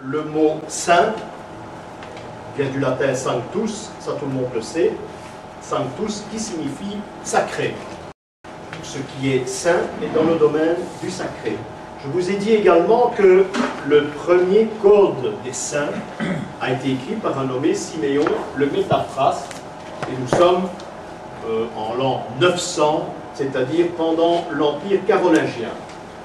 le mot saint vient du latin sanctus, ça tout le monde le sait, sanctus qui signifie sacré. Ce qui est saint est dans le domaine du sacré. Je vous ai dit également que le premier code des saints a été écrit par un nommé Siméon le Métaphraste, et nous sommes en l'an 900, c'est-à-dire pendant l'Empire carolingien.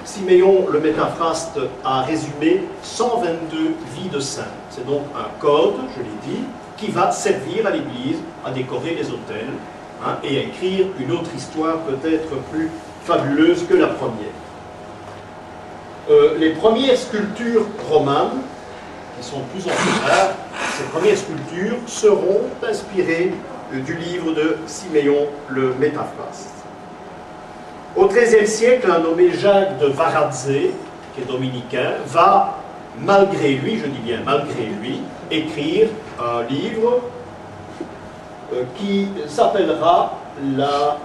Siméon le Métaphraste a résumé 122 vies de saints. C'est donc un code, je l'ai dit, qui va servir à l'Église à décorer les autels et à écrire une autre histoire peut-être plus fabuleuse que la première. Les premières sculptures romanes, qui sont de plus en plus rares, ces premières sculptures seront inspirées du livre de Siméon le Métaphraste. Au XIIIe siècle, un nommé Jacques de Varazze, qui est dominicain, va, malgré lui, je dis bien malgré lui, écrire un livre qui s'appellera La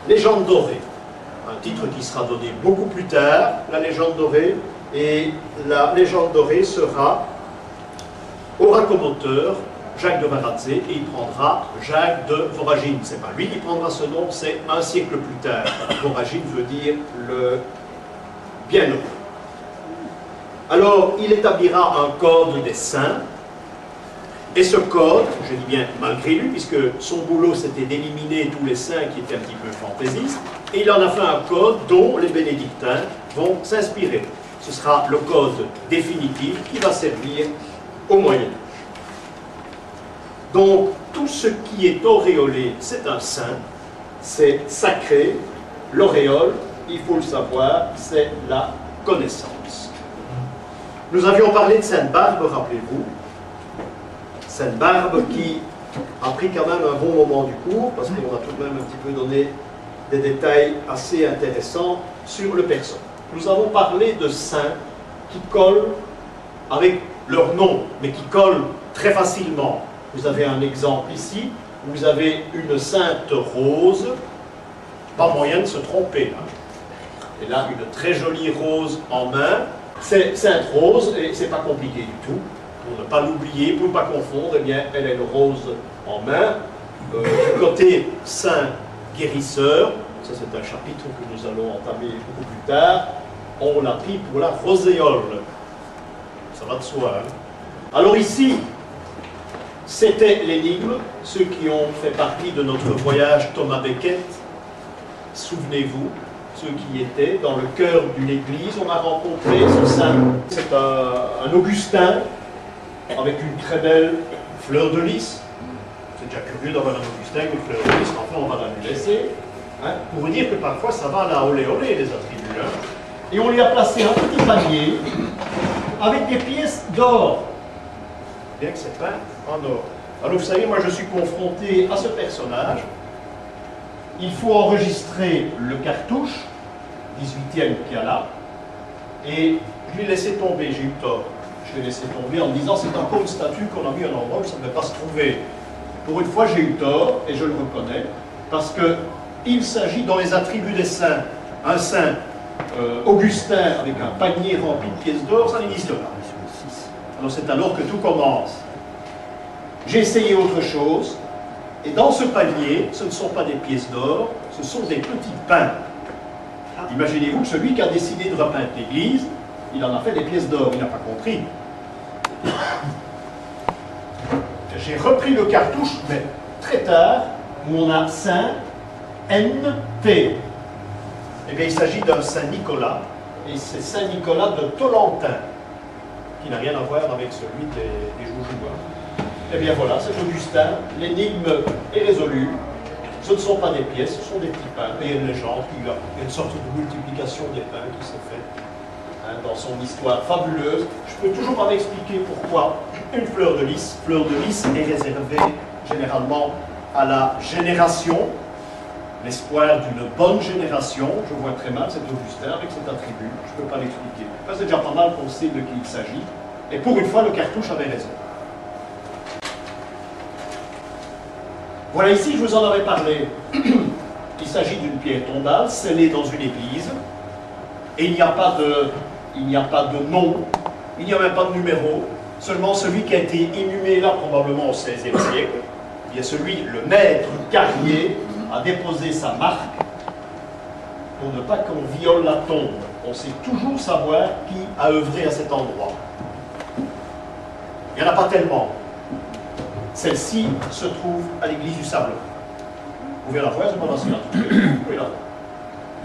Légende dorée. Un titre qui sera donné beaucoup plus tard, La Légende dorée, et la Légende dorée sera, aura comme auteur Jacques de Varazze, et il prendra Jacques de Voragine. C'est pas lui qui prendra ce nom, c'est un siècle plus tard. Voragine veut dire le bienheureux. Alors, il établira un code des saints, et ce code, je dis bien malgré lui, puisque son boulot c'était d'éliminer tous les saints qui étaient un petit peu fantaisistes, et il en a fait un code dont les bénédictins vont s'inspirer. Ce sera le code définitif qui va servir au Moyen-Âge. Donc, tout ce qui est auréolé, c'est un saint, c'est sacré. L'auréole, il faut le savoir, c'est la connaissance. Nous avions parlé de Sainte Barbe, rappelez-vous. Sainte Barbe qui a pris quand même un bon moment du cours, parce qu'on a tout de même un petit peu donné des détails assez intéressants sur le personnage. Nous avons parlé de saints qui collent avec leur nom, mais qui collent très facilement. Vous avez un exemple ici, vous avez une sainte rose, pas moyen de se tromper là. Et là, une très jolie rose en main, c'est sainte rose, et c'est pas compliqué du tout. Pour ne pas l'oublier, pour ne pas confondre, eh bien, elle est une rose en main. Du côté saint guérisseur, ça c'est un chapitre que nous allons entamer beaucoup plus tard, on l'a pris pour la roséole. Ça va de soi, hein? Alors ici, c'était l'énigme. Ceux qui ont fait partie de notre voyage Thomas Becket, souvenez-vous, ceux qui étaient dans le cœur d'une église, on a rencontré ce saint. C'est un Augustin, avec une très belle fleur de lys. C'est déjà curieux d'avoir un Augustin avec une fleur de lys, enfin on va la lui laisser. Hein, pour vous dire que parfois ça va à la olé olé les attributs. Hein. Et on lui a placé un petit panier avec des pièces d'or. Bien que c'est peint en or. Alors vous savez, moi je suis confronté à ce personnage. Il faut enregistrer le cartouche, 18e qu'il y a là, et je l'ai laissé tomber, j'ai eu tort. Je l'ai laissé tomber en me disant c'est encore une statue qu'on a mis à un endroit où ça ne devait pas se trouver. Pour une fois j'ai eu tort, et je le reconnais, parce qu'il s'agit dans les attributs des saints, un saint Augustin avec un panier rempli de pièces d'or, ça n'existe pas. Alors c'est alors que tout commence. J'ai essayé autre chose, et dans ce panier, ce ne sont pas des pièces d'or, ce sont des petits pains. Imaginez-vous que celui qui a décidé de repeindre l'église, il en a fait des pièces d'or, il n'a pas compris. J'ai repris le cartouche, mais très tard, où on a Saint N.T. Eh bien, il s'agit d'un Saint Nicolas, et c'est Saint Nicolas de Tollentin, qui n'a rien à voir avec celui des Joujouas. Eh bien voilà, c'est Augustin, l'énigme est résolue. Ce ne sont pas des pièces, ce sont des petits pains. Et il y a une légende, il y a une sorte de multiplication des pains qui s'est faite dans son histoire fabuleuse. Je peux toujours pas m'expliquer pourquoi une fleur de lys est réservée généralement à la génération, l'espoir d'une bonne génération. Je vois très mal cet Augustin avec cet attribut, je ne peux pas l'expliquer. C'est déjà pas mal qu'on sait de qui il s'agit. Et pour une fois, le cartouche avait raison. Voilà, ici, je vous en avais parlé. Il s'agit d'une pierre tombale scellée dans une église. Et il n'y a pas de nom, il n'y a même pas de numéro. Seulement celui qui a été inhumé là probablement au XVIe siècle, il y a celui, le maître Carrier, a déposé sa marque pour ne pas qu'on viole la tombe. On sait toujours savoir qui a œuvré à cet endroit. Il n'y en a pas tellement. Celle-ci se trouve à l'église du Sablon. Vous pouvez la voir, c'est pas l'ancien. Vous pouvez la voir.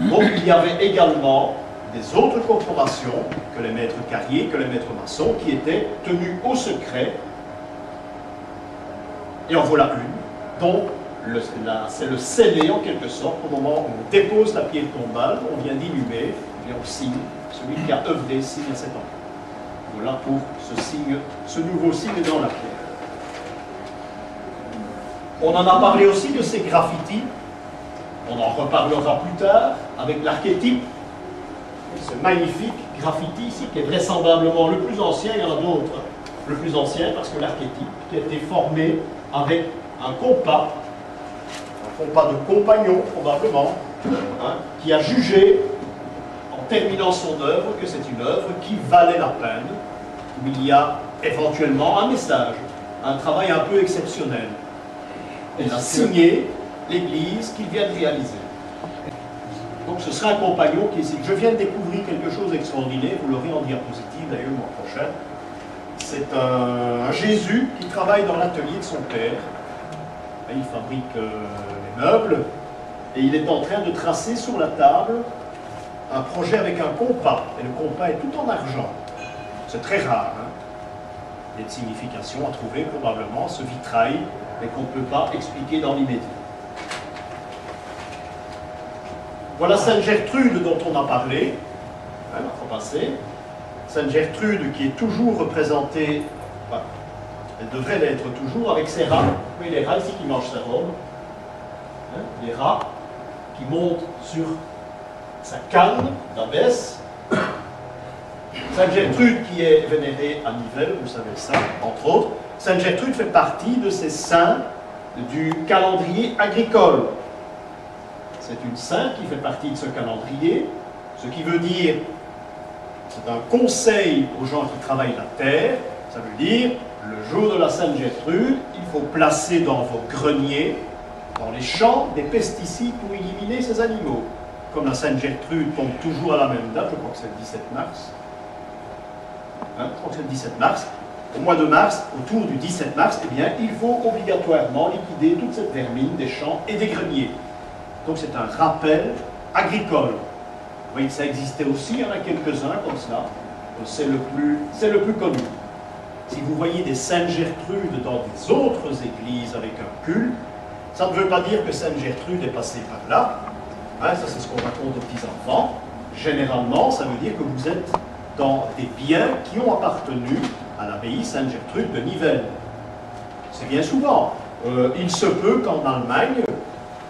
Donc il y avait également des autres corporations que les maîtres carriers, que les maîtres maçons, qui étaient tenus au secret. Et en voilà une, dont c'est le scellé en quelque sorte, au moment où on dépose la pierre tombale, on vient d'inhumer, et on signe, celui qui a œuvré signe à cet endroit. Voilà pour ce signe, ce nouveau signe dans la pierre. On en a parlé aussi de ces graffitis, on en reparlera plus tard, avec l'archétype, ce magnifique graffiti ici, qui est vraisemblablement le plus ancien, il y en a d'autres, le plus ancien, parce que l'archétype qui a été formé avec un compas de compagnon, probablement, hein, qui a jugé, en terminant son œuvre, que c'est une œuvre qui valait la peine, où il y a éventuellement un message, un travail un peu exceptionnel. Il a signé l'église qu'il vient de réaliser. Donc ce sera un compagnon qui est ici. Je viens de découvrir quelque chose d'extraordinaire, vous l'aurez en diapositive d'ailleurs le mois prochain. C'est un Jésus qui travaille dans l'atelier de son père. Il fabrique les meubles et il est en train de tracer sur la table un projet avec un compas. Et le compas est tout en argent. C'est très rare. Hein. Il y a une signification à trouver probablement, ce vitrail, mais qu'on ne peut pas expliquer dans l'immédiat. Voilà Sainte Gertrude dont on a parlé, hein, la fois passée. Sainte Gertrude qui est toujours représentée, enfin, elle devrait l'être toujours, avec ses rats. Vous voyez les rats ici qui mangent sa robe. Hein, les rats qui montent sur sa canne d'abbesse. Sainte Gertrude qui est vénérée à Nivelles, vous savez ça, entre autres. Sainte Gertrude fait partie de ces saints du calendrier agricole. C'est une sainte qui fait partie de ce calendrier, ce qui veut dire, c'est un conseil aux gens qui travaillent la terre, ça veut dire, le jour de la Sainte Gertrude, il faut placer dans vos greniers, dans les champs, des pesticides pour éliminer ces animaux. Comme la Sainte Gertrude tombe toujours à la même date, je crois que c'est le 17 mars, hein, je crois que c'est le 17 mars, au mois de mars, autour du 17 mars, eh bien, il faut obligatoirement liquider toute cette vermine des champs et des greniers. Donc c'est un rappel agricole. Vous voyez que ça existait aussi, il y en a quelques-uns comme ça. C'est le plus connu. Si vous voyez des Sainte Gertrude dans des autres églises avec un culte, ça ne veut pas dire que Sainte Gertrude est passée par là. Hein, ça c'est ce qu'on raconte aux petits-enfants. Généralement, ça veut dire que vous êtes dans des biens qui ont appartenu à l'abbaye Sainte Gertrude de Nivelles. C'est bien souvent. Il se peut qu'en Allemagne,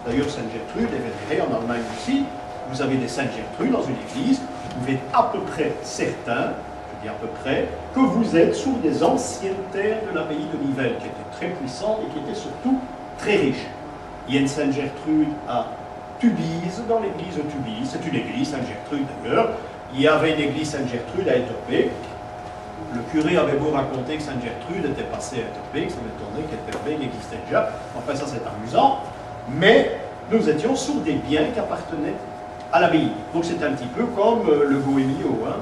d'ailleurs Sainte Gertrude est vénérée en Allemagne aussi, vous avez des Sainte Gertrude dans une église, vous êtes à peu près certain, je dis à peu près, que vous êtes sur des anciennes terres de l'abbaye de Nivelles, qui étaient très puissantes et qui étaient surtout très riches. Il y a une Sainte Gertrude à Tubize, dans l'église de Tubize, c'est une église Sainte Gertrude d'ailleurs. Il y avait une église Sainte Gertrude à Étopée. Le curé avait beau raconter que Sainte Gertrude était passée à Étopée, que ça m'étonnait qu'Étopée existait déjà. Enfin, ça c'est amusant. Mais nous étions sur des biens qui appartenaient à l'abbaye. Donc c'est un petit peu comme le Bohémio. Hein.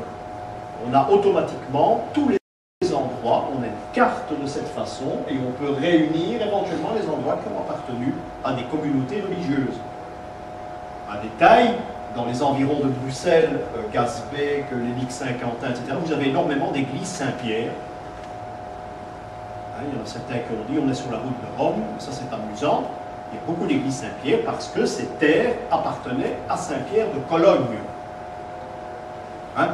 On a automatiquement tous les endroits, on a une carte de cette façon et on peut réunir éventuellement les endroits qui ont appartenu à des communautés religieuses. Un détail, dans les environs de Bruxelles, Gaspé, Lénique-Saint-Quentin, etc., vous avez énormément d'églises Saint-Pierre. Hein, il y en a certains qui ont dit on est sur la route de Rome, ça c'est amusant. Il y a beaucoup d'églises Saint-Pierre parce que ces terres appartenaient à Saint-Pierre de Cologne. Hein?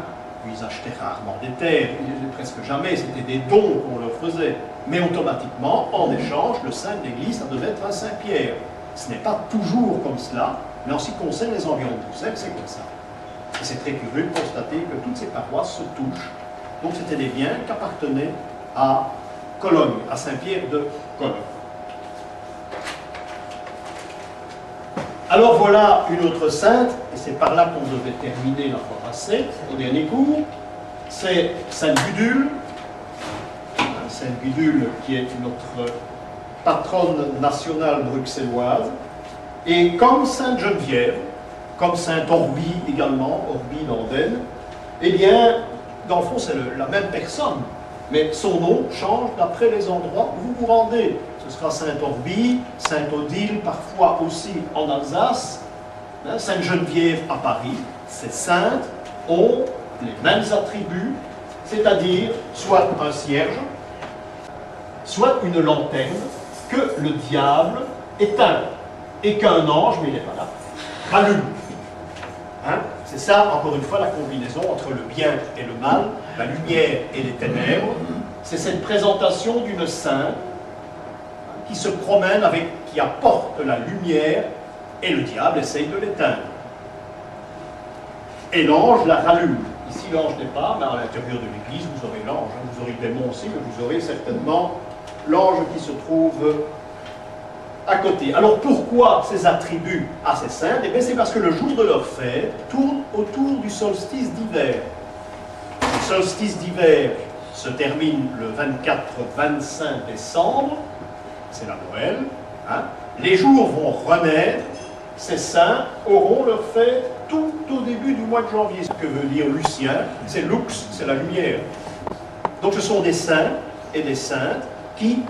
Ils achetaient rarement des terres, presque jamais, c'était des dons qu'on leur faisait. Mais automatiquement, en échange, le saint de l'église, ça devait être un Saint-Pierre. Ce n'est pas toujours comme cela, mais en ce qui concerne les environs de Bruxelles, c'est comme ça. Et c'est très curieux de constater que toutes ces paroisses se touchent. Donc c'était des biens qui appartenaient à Cologne, à Saint-Pierre de Cologne. Alors voilà une autre sainte, et c'est par là qu'on devait terminer la fois passée, au dernier cours, c'est Sainte Gudule. Sainte Gudule, qui est notre patronne nationale bruxelloise, et comme Sainte Geneviève, comme Sainte Orbi également, Orbi d'Andenne, eh bien, dans le fond, c'est la même personne, mais son nom change d'après les endroits où vous vous rendez. Ce sera Sainte Orbi, Sainte Odile, parfois aussi en Alsace, hein, Sainte Geneviève à Paris. Ces saintes ont les mêmes attributs, c'est-à-dire soit un cierge, soit une lanterne que le diable éteint, et qu'un ange, mais il n'est pas là, rallume. Hein? C'est ça, encore une fois, la combinaison entre le bien et le mal, la lumière et les ténèbres. C'est cette présentation d'une sainte qui se promène avec, qui apporte la lumière, et le diable essaye de l'éteindre. Et l'ange la rallume. Ici, l'ange n'est pas, mais à l'intérieur de l'église, vous aurez l'ange. Hein. Vous aurez le démon aussi, mais vous aurez certainement l'ange qui se trouve à côté. Alors pourquoi ces attributs à ces saintes? Eh bien, c'est parce que le jour de leur fête tourne autour du solstice d'hiver. Le solstice d'hiver se termine le 24-25 décembre, c'est la Noël. Hein. Les jours vont renaître, ces saints auront leur fête tout au début du mois de janvier. Ce que veut dire Lucien, c'est lux, c'est la lumière. Donc ce sont des saints et des saintes qui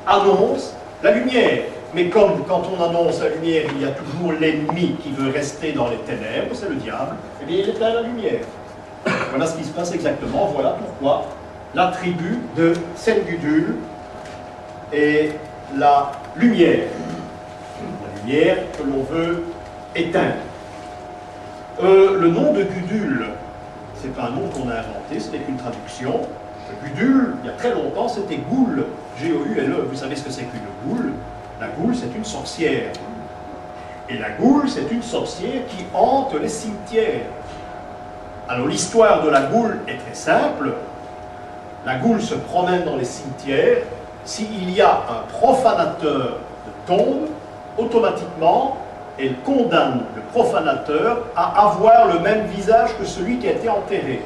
annoncent la lumière. Mais comme quand on annonce la lumière, il y a toujours l'ennemi qui veut rester dans les ténèbres, c'est le diable, eh bien il éteint la lumière. Voilà ce qui se passe exactement, voilà pourquoi l'attribut de Sainte Gudule est la lumière. La lumière que l'on veut éteindre. Le nom de Gudule, c'est pas un nom qu'on a inventé, c'était une traduction. Gudule, il y a très longtemps, c'était goule, G-O-U-L-E. Vous savez ce que c'est qu'une goule? La goule, c'est une sorcière. Et la goule, c'est une sorcière qui hante les cimetières. Alors l'histoire de la goule est très simple. La goule se promène dans les cimetières. S'il y a un profanateur de tombe, automatiquement, elle condamne le profanateur à avoir le même visage que celui qui a été enterré.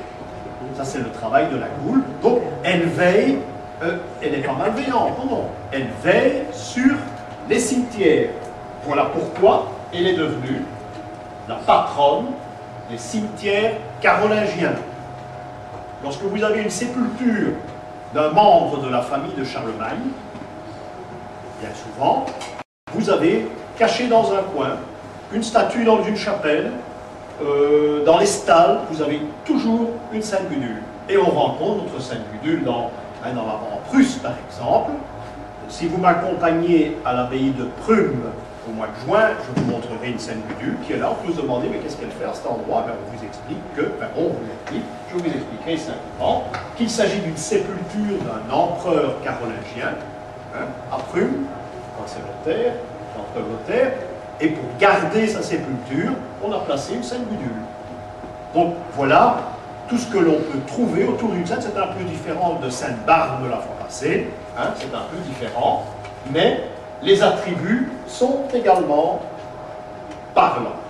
Ça, c'est le travail de la goule. Donc, elle veille, elle n'est pas malveillante, non. Elle veille sur les cimetières. Voilà pourquoi elle est devenue la patronne des cimetières carolingiens. Lorsque vous avez une sépulture d'un membre de la famille de Charlemagne, bien souvent, vous avez caché dans un coin une statue dans une chapelle, dans les stalles, vous avez toujours une Sainte Gudule. Et on rencontre notre Sainte Gudule en Prusse, par exemple. Si vous m'accompagnez à l'abbaye de Prüm au mois de juin, je vous montrerai une Sainte Gudule qui est là. On peut se demander, mais qu'est-ce qu'elle fait à cet endroit? Ben, on vous explique que, je vous expliquerai simplement qu'il s'agit d'une sépulture d'un empereur carolingien, hein, à Prüm, quand c'est Lothaire, l'empereur Lothaire. Et pour garder sa sépulture, on a placé une Sainte Gudule. Donc voilà tout ce que l'on peut trouver autour d'une sainte. C'est un peu différent de Sainte Barbe la fois passée, hein, c'est un peu différent, mais les attributs sont également parlants.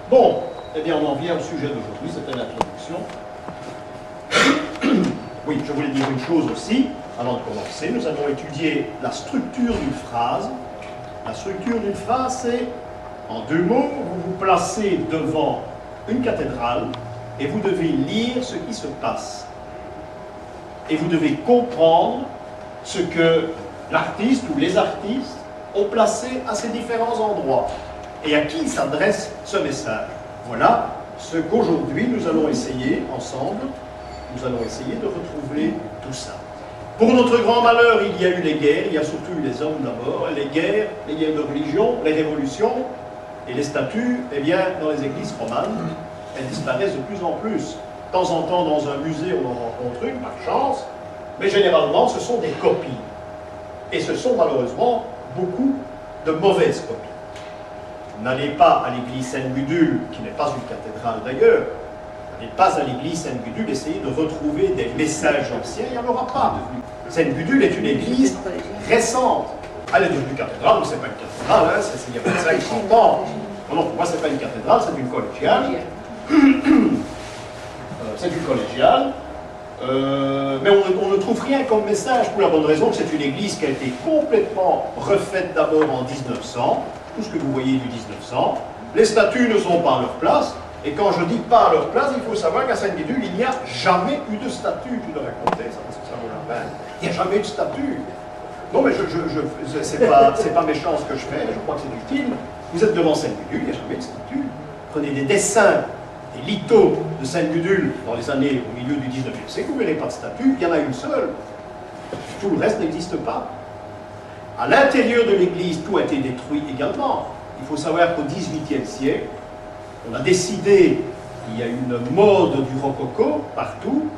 Bon, eh bien on en vient au sujet d'aujourd'hui, c'était l'introduction. Oui, je voulais dire une chose aussi. Avant de commencer, nous allons étudier la structure d'une phrase. La structure d'une phrase, c'est, en deux mots, vous vous placez devant une cathédrale et vous devez lire ce qui se passe. Et vous devez comprendre ce que l'artiste ou les artistes ont placé à ces différents endroits et à qui s'adresse ce message. Voilà ce qu'aujourd'hui nous allons essayer ensemble. Nous allons essayer de retrouver tout ça. Pour notre grand malheur, il y a eu les guerres, il y a surtout eu les hommes d'abord, les guerres de religion, les révolutions, et les statues, eh bien, dans les églises romanes, elles disparaissent de plus en plus. De temps en temps, dans un musée, on en rencontre une, par chance, mais généralement, ce sont des copies. Et ce sont malheureusement beaucoup de mauvaises copies. N'allez pas à l'église Sainte-Gudule, qui n'est pas une cathédrale d'ailleurs, n'allez pas à l'église Sainte-Gudule essayer de retrouver des messages anciens, il n'y en aura pas. Sainte-Gudule est une église récente. Elle est devenue cathédrale, mais ce n'est pas une cathédrale, hein, c'est il y a 25-30 ans. Non, pour moi, ce n'est pas une cathédrale, c'est une collégiale. c'est une collégiale, mais on ne trouve rien comme message pour la bonne raison que c'est une église qui a été complètement refaite d'abord en 1900, tout ce que vous voyez du 1900. Les statues ne sont pas à leur place, et quand je dis pas à leur place, il faut savoir qu'à Sainte-Gudule, il n'y a jamais eu de statue. Tu dois raconter ça parce que ça vaut la peine. Il n'y a jamais eu de statue. Non, mais c'est pas méchant ce que je fais, je crois que c'est utile. Vous êtes devant Sainte-Gudule, il n'y a jamais de statue. Prenez des dessins, des lithos de Sainte-Gudule dans les années au milieu du 19e siècle, vous ne verrez pas de statue, il y en a une seule. Tout le reste n'existe pas. À l'intérieur de l'église, tout a été détruit également. Il faut savoir qu'au XVIIIe siècle, on a décidé qu'il y a une mode du rococo partout,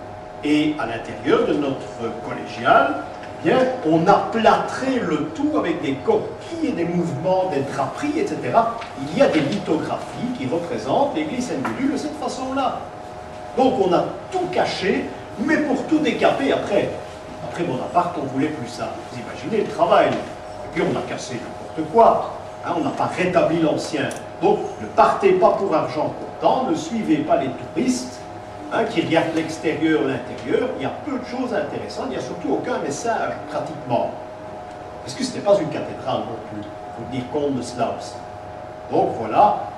et à l'intérieur de notre collégiale, eh bien, on a plâtré le tout avec des coquilles et des mouvements, des draperies, etc. Il y a des lithographies qui représentent l'église Sainte-Gudule de cette façon-là. Donc on a tout caché, mais pour tout décaper après. Après Bonaparte, on ne voulait plus ça. Vous imaginez le travail. Et puis on a cassé n'importe quoi. Hein, on n'a pas rétabli l'ancien. Donc ne partez pas pour argent comptant, ne suivez pas les touristes. Hein, qui regardent l'extérieur, l'intérieur, il y a peu de choses intéressantes, il n'y a surtout aucun message, pratiquement. Parce que ce n'est pas une cathédrale non plus, il faut tenir compte de cela aussi. Donc voilà,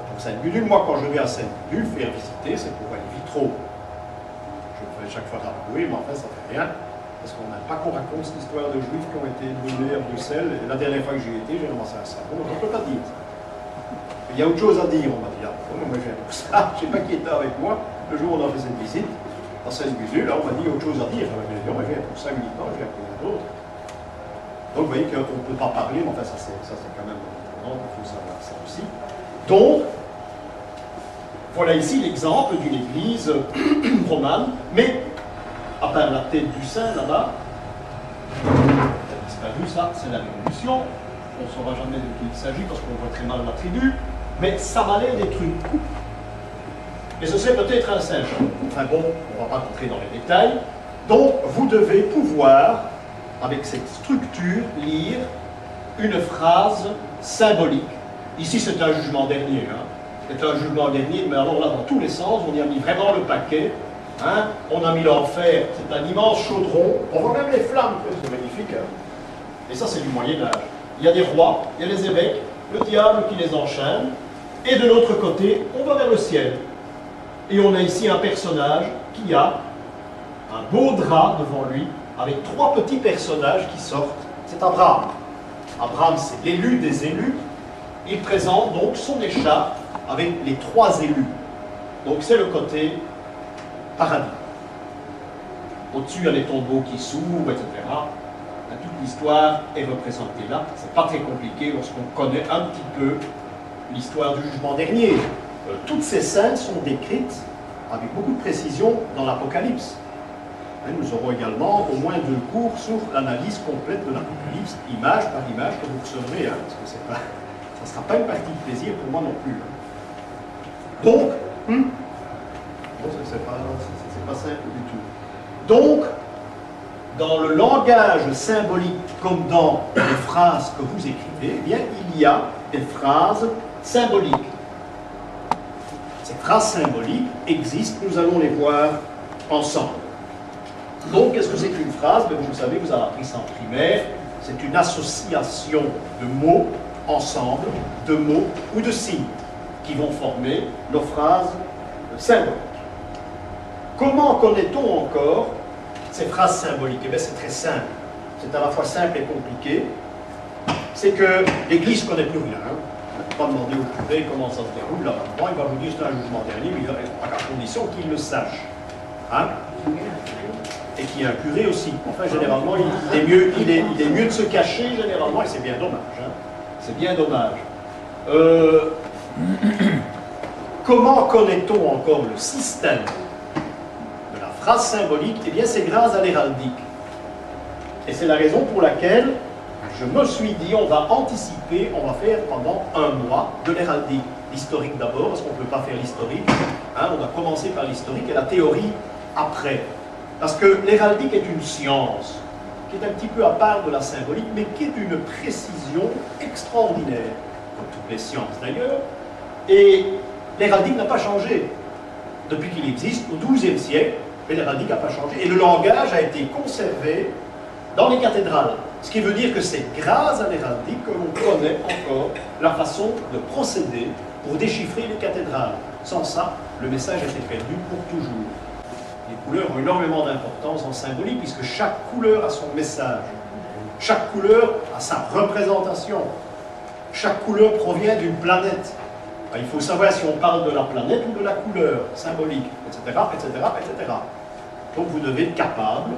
pour Sainte-Gudule, moi quand je vais à Sainte-Gudule, faire visiter, c'est pour voir les vitraux. Je me fais chaque fois rabrouer, mais enfin ça ne fait rien, parce qu'on n'a pas qu'on raconte cette histoire de juifs qui ont été brûlés à Bruxelles, et la dernière fois que j'y étais, j'ai ramassé un savon, donc on ne peut pas dire ça. Il y a autre chose à dire, on m'a dit, ah, moi je viens pour ça, je ne sais pas qui était avec moi. Le jour où on a fait cette visite, à Sainte-Gudule, là on m'a dit autre chose à dire. On m'a dit, pour ça uniquement, je viens pour rien d'autre. Donc vous voyez qu'on ne peut pas parler, mais enfin ça c'est quand même important, il faut savoir ça aussi. Donc, voilà ici l'exemple d'une église romane, mais à part la tête du saint là-bas, c'est pas vu ça, c'est la Révolution. On ne saura jamais de qui il s'agit parce qu'on voit très mal la tribu, mais ça m'a l'air d'être une coupe. Mais ce serait peut-être un Saint-Jean. Enfin bon, on ne va pas rentrer dans les détails. Donc, vous devez pouvoir, avec cette structure, lire une phrase symbolique. Ici, c'est un jugement dernier. Hein. C'est un jugement dernier, mais alors là, dans tous les sens, on y a mis vraiment le paquet. Hein. On a mis l'enfer, c'est un immense chaudron. On voit même les flammes, c'est magnifique. Hein. Et ça, c'est du Moyen-Âge. Il y a des rois, il y a les évêques, le diable qui les enchaîne. Et de l'autre côté, on va vers le ciel. Et on a ici un personnage qui a un beau drap devant lui, avec trois petits personnages qui sortent. C'est Abraham. Abraham, c'est l'élu des élus. Il présente donc son écharpe avec les trois élus. Donc c'est le côté paradis. Au-dessus, il y a les tombeaux qui s'ouvrent, etc. Toute l'histoire est représentée là. C'est pas très compliqué lorsqu'on connaît un petit peu l'histoire du jugement dernier. Toutes ces scènes sont décrites avec beaucoup de précision dans l'Apocalypse. Nous aurons également au moins 2 cours sur l'analyse complète de l'Apocalypse, image par image, que vous recevrez, hein, parce que ça ne sera pas une partie de plaisir pour moi non plus. Hein. Donc, c'est pas simple du tout. Donc, dans le langage symbolique, comme dans les phrases que vous écrivez, eh bien, il y a des phrases symboliques. Ces phrases symboliques existent, nous allons les voir ensemble. Donc, qu'est-ce que c'est qu'une phrase? Vous le savez, vous avez appris ça en primaire. C'est une association de mots ensemble, de mots ou de signes qui vont former nos phrases symboliques. Comment connaît-on encore ces phrases symboliques? Eh bien, c'est très simple. C'est à la fois simple et compliqué. C'est que l'Église ne connaît plus rien. Hein. On ne peut pas demander au curé comment ça se déroule. Là, il va vous dire que c'est un jugement dernier, mais à condition qu'il le sache. Hein? Et qu'il y ait un curé aussi. Enfin, généralement, il est mieux de se cacher, généralement, et c'est bien dommage. Hein. C'est bien dommage. Comment connaît-on encore le système de la phrase symbolique? Eh bien, c'est grâce à l'héraldique. Et c'est la raison pour laquelle je me suis dit, on va anticiper, on va faire pendant 1 mois de l'héraldique. L'historique d'abord, parce qu'on ne peut pas faire l'historique. Hein, on a commencé par l'historique et la théorie après. Parce que l'héraldique est une science qui est un petit peu à part de la symbolique, mais qui est d'une précision extraordinaire, comme toutes les sciences d'ailleurs. Et l'héraldique n'a pas changé. depuis qu'il existe, au XIIe siècle, mais l'héraldique n'a pas changé. Et le langage a été conservé dans les cathédrales. Ce qui veut dire que c'est grâce à l'héraldique que l'on connaît encore la façon de procéder pour déchiffrer les cathédrales. Sans ça, le message était perdu pour toujours. Les couleurs ont énormément d'importance en symbolique, puisque chaque couleur a son message. Chaque couleur a sa représentation. Chaque couleur provient d'une planète. Il faut savoir si on parle de la planète ou de la couleur symbolique, etc., etc., etc. Donc vous devez être capable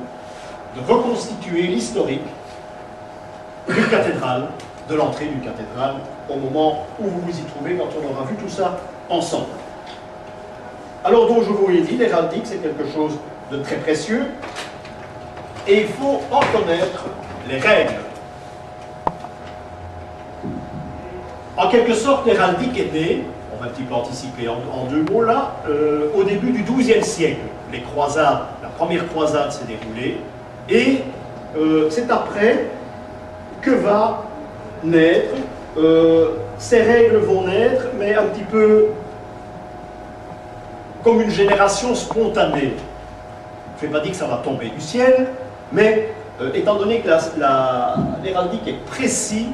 de reconstituer l'historique d'une cathédrale, de l'entrée d'une cathédrale, au moment où vous vous y trouvez, quand on aura vu tout ça ensemble. Alors, donc, je vous l'ai dit, l'héraldique, c'est quelque chose de très précieux, et il faut en connaître les règles. En quelque sorte, l'héraldique est née, on va un petit peu anticiper en deux mots là, au début du XIIe siècle. Les croisades, la première croisade s'est déroulée, et c'est après que va naître, ces règles vont naître, mais un petit peu comme une génération spontanée. Je ne vais pas dire que ça va tomber du ciel, mais étant donné que l'héraldique est précis,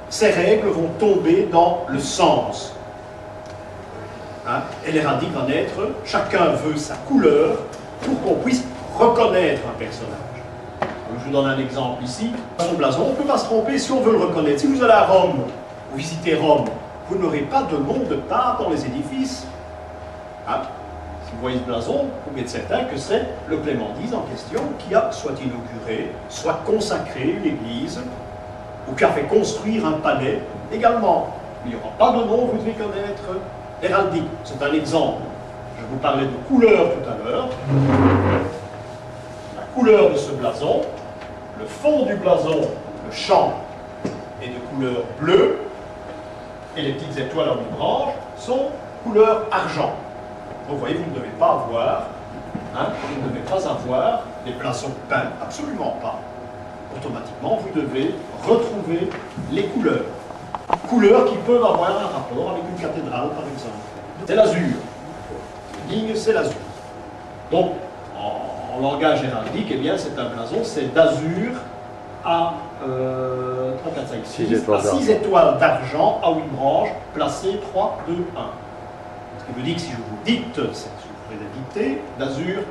ces règles vont tomber dans le sens. Hein? Et l'héraldique va naître, chacun veut sa couleur pour qu'on puisse reconnaître un personnage. Donc, je vous donne un exemple ici. Son blason, on ne peut pas se tromper si on veut le reconnaître. Si vous allez à Rome, vous visitez Rome, vous n'aurez pas de nom de part dans les édifices. Hein? Si vous voyez ce blason, vous pouvez être certain que c'est le Clément X en question qui a soit inauguré, soit consacré une église, ou qui a fait construire un palais également. Il n'y aura pas de nom, vous devez connaître l'héraldique. C'est un exemple. Je vous parlais de couleur tout à l'heure. La couleur de ce blason, le fond du blason, le champ, est de couleur bleue, et les petites étoiles à 8 branches sont couleur argent. Donc vous voyez, vous ne devez pas avoir, vous ne devez pas avoir des blasons peints, absolument pas. Automatiquement, vous devez retrouver les couleurs. Couleurs qui peuvent avoir un rapport avec une cathédrale, par exemple. C'est l'azur. La ligne, c'est l'azur. Donc, en langage héraldique, eh bien, c'est un blason, c'est d'azur à 3, 4, 5, 6 étoiles d'argent à 8 branches, placées 3, 2, 1. Ce qui veut dire que si je vous dicte, si vous pouvez la dicter, d'azur,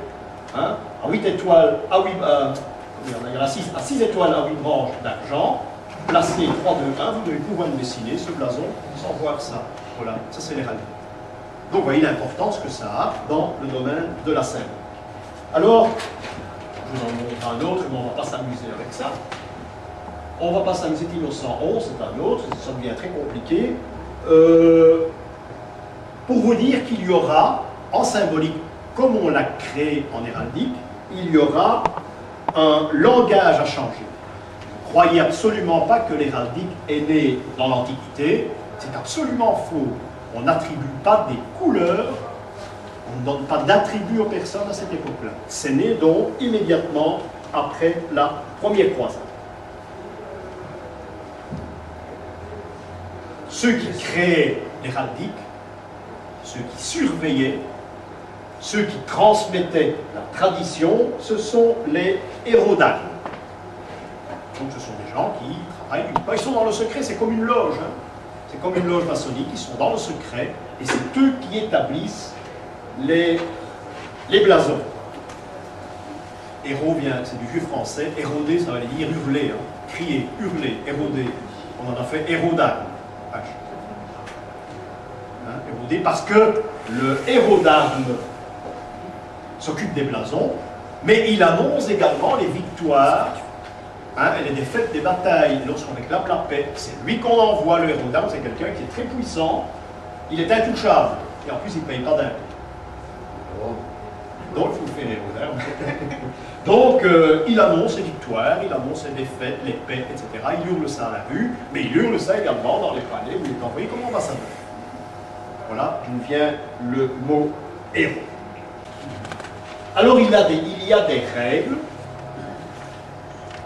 à 8 étoiles, à 6 étoiles à 8 branches d'argent, placé 3, 2, 1, vous devez pouvoir dessiner ce blason sans voir ça. Voilà, ça c'est l'héraldique. Donc vous voyez l'importance que ça a dans le domaine de la symbolique. Alors, je vous en montre un autre, mais on ne va pas s'amuser avec ça. On ne va pas s'amuser, Innocent 11, c'est un autre, ça devient très compliqué. Pour vous dire qu'il y aura, en symbolique, comme on l'a créé en héraldique, il y aura un langage à changer. Ne croyez absolument pas que l'héraldique est né dans l'Antiquité, c'est absolument faux. On n'attribue pas des couleurs, on ne donne pas d'attributs aux personnes à cette époque-là. C'est né donc immédiatement après la première croisade. Ceux qui créaient l'héraldique, ceux qui surveillaient, ceux qui transmettaient la tradition, ce sont les hérodales. Donc ce sont des gens qui travaillent, ils sont dans le secret, c'est comme une loge. C'est comme une loge maçonnique, ils sont dans le secret, et c'est eux qui établissent les blasons. Héros vient, c'est du vieux français, éroder, ça veut dire hurler, crier, hurler, éroder. On en a fait hérodal. Érodé parce que le hérodarme s'occupe des blasons, mais il annonce également les victoires et les défaites des batailles. Lorsqu'on réclame la paix, c'est lui qu'on envoie. Le hérodarme, c'est quelqu'un qui est très puissant, il est intouchable, et en plus il ne paye pas d'impôts. Donc il faut faire hérodarme. Donc il annonce les victoires, il annonce les défaites, les paix, etc. Il hurle ça à la rue, mais il hurle ça également dans les palais où il est envoyé comme ambassadeur. Voilà d'où vient le mot héros. Alors il y a des règles.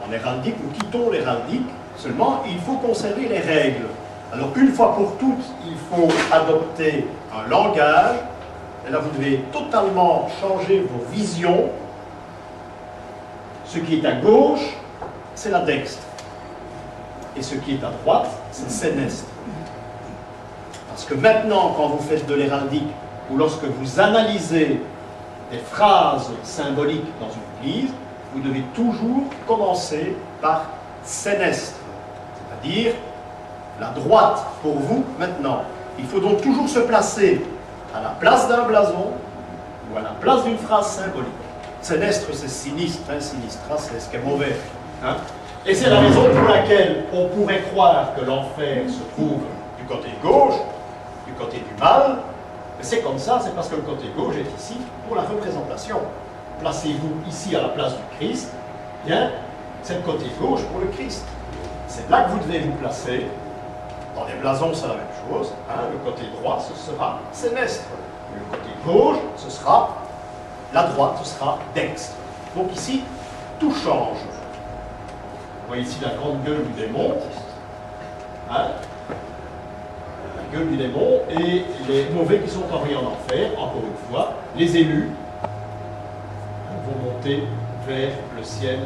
En héraldique, nous quittons l'héraldique, seulement il faut conserver les règles. Alors une fois pour toutes, il faut adopter un langage Et là, vous devez totalement changer vos visions. Ce qui est à gauche, c'est la dextre. Et ce qui est à droite, c'est sénestre. Parce que maintenant, quand vous faites de l'héraldique, ou lorsque vous analysez des phrases symboliques dans une église, vous devez toujours commencer par sénestre. C'est-à-dire la droite pour vous maintenant. Il faut donc toujours se placer à la place d'un blason ou à la place d'une phrase symbolique. Sénestre, c'est sinistre, hein, sinistra, c'est ce qui est mauvais. Hein. Et c'est la raison pour laquelle on pourrait croire que l'enfer se trouve du côté gauche, du côté du mal. Mais c'est comme ça, c'est parce que le côté gauche est ici pour la représentation. Placez-vous ici à la place du Christ, bien, c'est le côté gauche pour le Christ. C'est là que vous devez vous placer. Dans les blasons, c'est la même chose. Hein. Le côté droit, ce sera sénestre. Le côté gauche, ce sera la droite, ce sera dextre. Donc ici, tout change. Vous voyez ici la grande gueule du démon. Hein. La gueule du démon et les mauvais qui sont envoyés en enfer, encore une fois, les élus vont monter vers le ciel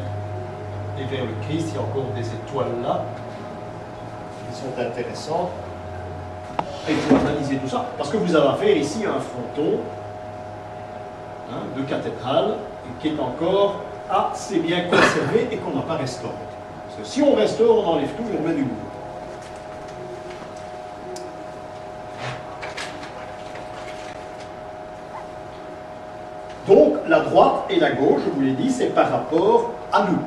et vers le Christ. Il y a encore des étoiles là qui sont intéressantes. Et il faut analyser tout ça, parce que vous avez affaire ici à un fronton de cathédrale qui est encore assez bien conservé et qu'on n'a pas restauré. Parce que si on restaure, on enlève tout et on met du nouveau. Donc, la droite et la gauche, je vous l'ai dit, c'est par rapport à nous.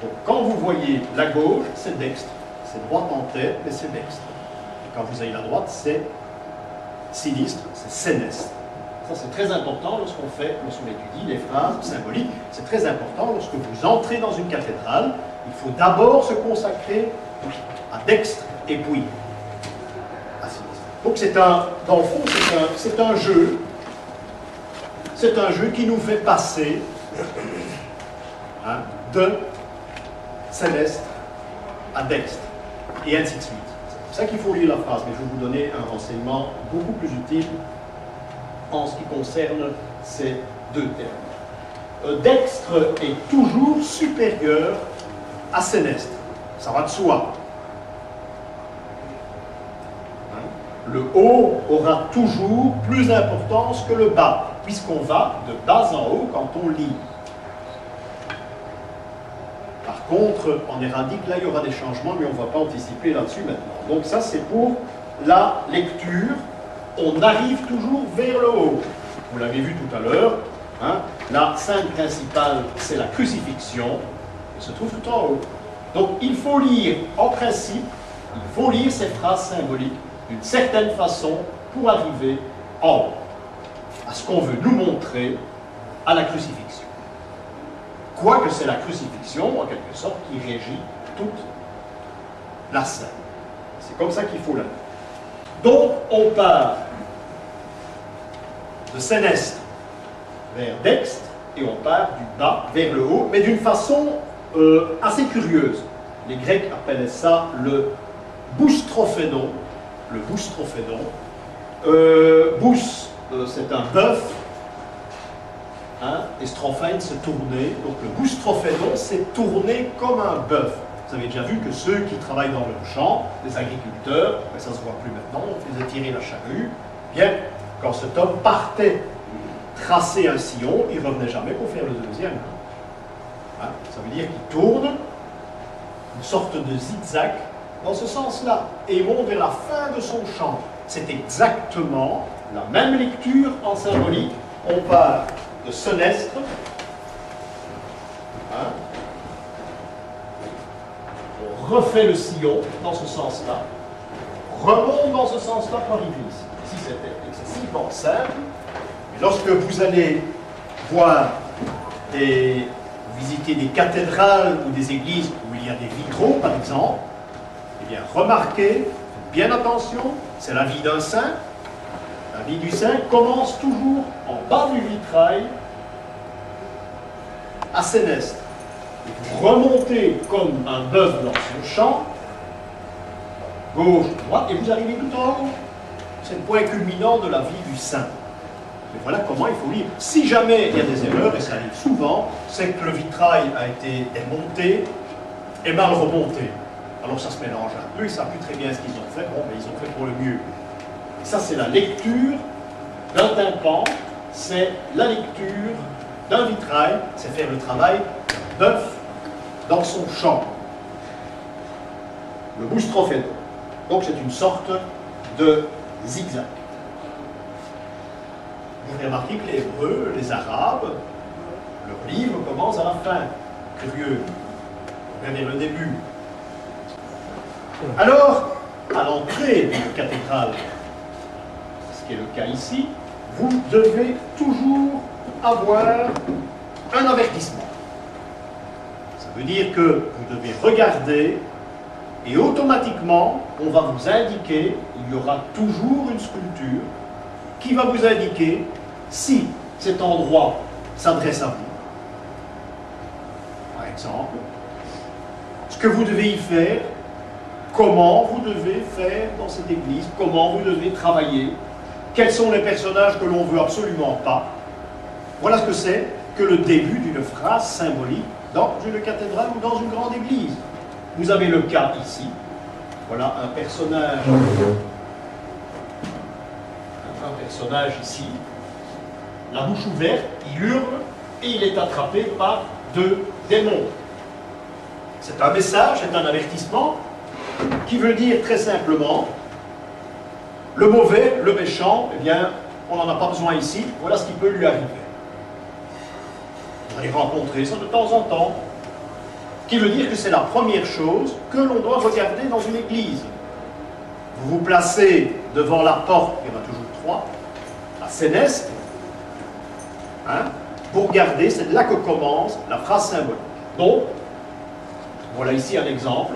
Donc, quand vous voyez la gauche, c'est dextre. C'est droite en tête, mais c'est dextre. Et quand vous avez la droite, c'est sinistre, c'est sénestre. Ça, c'est très important lorsqu'on étudie les phrases symboliques. C'est très important lorsque vous entrez dans une cathédrale. Il faut d'abord se consacrer à dextre et puis à sinistre. Donc, dans le fond, c'est un jeu. C'est un jeu qui nous fait passer de sénestre à dextre, et ainsi de suite. C'est pour ça qu'il faut lire la phrase, mais je vais vous donner un renseignement beaucoup plus utile en ce qui concerne ces deux termes. Dextre est toujours supérieur à sénestre. Ça va de soi. Le haut aura toujours plus d'importance que le bas, puisqu'on va de bas en haut quand on lit. Par contre, en héraldique, là, il y aura des changements, mais on ne va pas anticiper là-dessus maintenant. Donc ça, c'est pour la lecture. On arrive toujours vers le haut. Vous l'avez vu tout à l'heure. Hein, la scène principale, c'est la crucifixion. Elle se trouve tout en haut. Donc, il faut lire, en principe, il faut lire ces phrases symboliques d'une certaine façon pour arriver en haut, à ce qu'on veut nous montrer à la crucifixion. Quoique c'est la crucifixion, en quelque sorte, qui régit toute la scène. C'est comme ça qu'il faut la lire. Donc, on part de sénestre vers dextre, et on part du bas vers le haut, mais d'une façon assez curieuse. Les Grecs appelaient ça le boustrophénon. Le boustrophénon. Bous, c'est un bœuf, hein, et strophène, c'est tourner. Donc le boustrophénon, c'est tourner comme un bœuf. Vous avez déjà vu que ceux qui travaillent dans le champ, les agriculteurs, mais ça ne se voit plus maintenant, on faisait tirer la charrue. Bien, quand cet homme partait tracer un sillon, il ne revenait jamais pour faire le deuxième. Hein, ça veut dire qu'il tourne une sorte de zigzag dans ce sens-là, et il monte vers la fin de son champ. C'est exactement la même lecture en symbolique. On part de sénestre, hein, on refait le sillon dans ce sens-là, remonte dans ce sens-là pour arriver ici. Ici, c'était excessivement simple. Mais lorsque vous allez visiter des cathédrales ou des églises où il y a des vitraux, par exemple, eh bien, remarquez, faites bien attention, c'est la vie d'un saint. La vie du saint commence toujours en bas du vitrail, à sénestre. Et vous remontez comme un bœuf dans son champ, gauche, droite, et vous arrivez tout en haut. c'est le point culminant de la vie du saint. Et voilà comment il faut lire. Si jamais il y a des erreurs, et ça arrive souvent, c'est que le vitrail a été démonté et mal remonté. Alors ça se mélange un peu, ils ne savent plus très bien ce qu'ils ont fait. Bon, mais ils ont fait pour le mieux. Et ça, c'est la lecture d'un tympan, c'est la lecture d'un vitrail, c'est faire le travail d'œuf dans son champ. Le boustrophédon. Donc c'est une sorte de zigzag. Vous avez remarqué que les Hébreux, les Arabes, leur livre commence à la fin. Curieux. Regardez le début. Alors, à l'entrée d'une cathédrale, ce qui est le cas ici, vous devez toujours avoir un avertissement. Ça veut dire que vous devez regarder et automatiquement, on va vous indiquer, il y aura toujours une sculpture qui va vous indiquer si cet endroit s'adresse à vous. Par exemple, ce que vous devez y faire, comment vous devez faire dans cette église, comment vous devez travailler, quels sont les personnages que l'on ne veut absolument pas. Voilà ce que c'est que le début d'une phrase symbolique dans une cathédrale ou dans une grande église. Vous avez le cas ici. Voilà un personnage ici, la bouche ouverte, il hurle et il est attrapé par 2 démons. C'est un message, c'est un avertissement qui veut dire très simplement le mauvais, le méchant, eh bien, on n'en a pas besoin ici, voilà ce qui peut lui arriver. Vous allez rencontrer ça de temps en temps, qui veut dire que c'est la première chose que l'on doit regarder dans une église. Vous vous placez devant la porte, il y en a toujours 3, la séneste, hein, vous regardez, c'est de là que commence la phrase symbolique. Donc, voilà ici un exemple,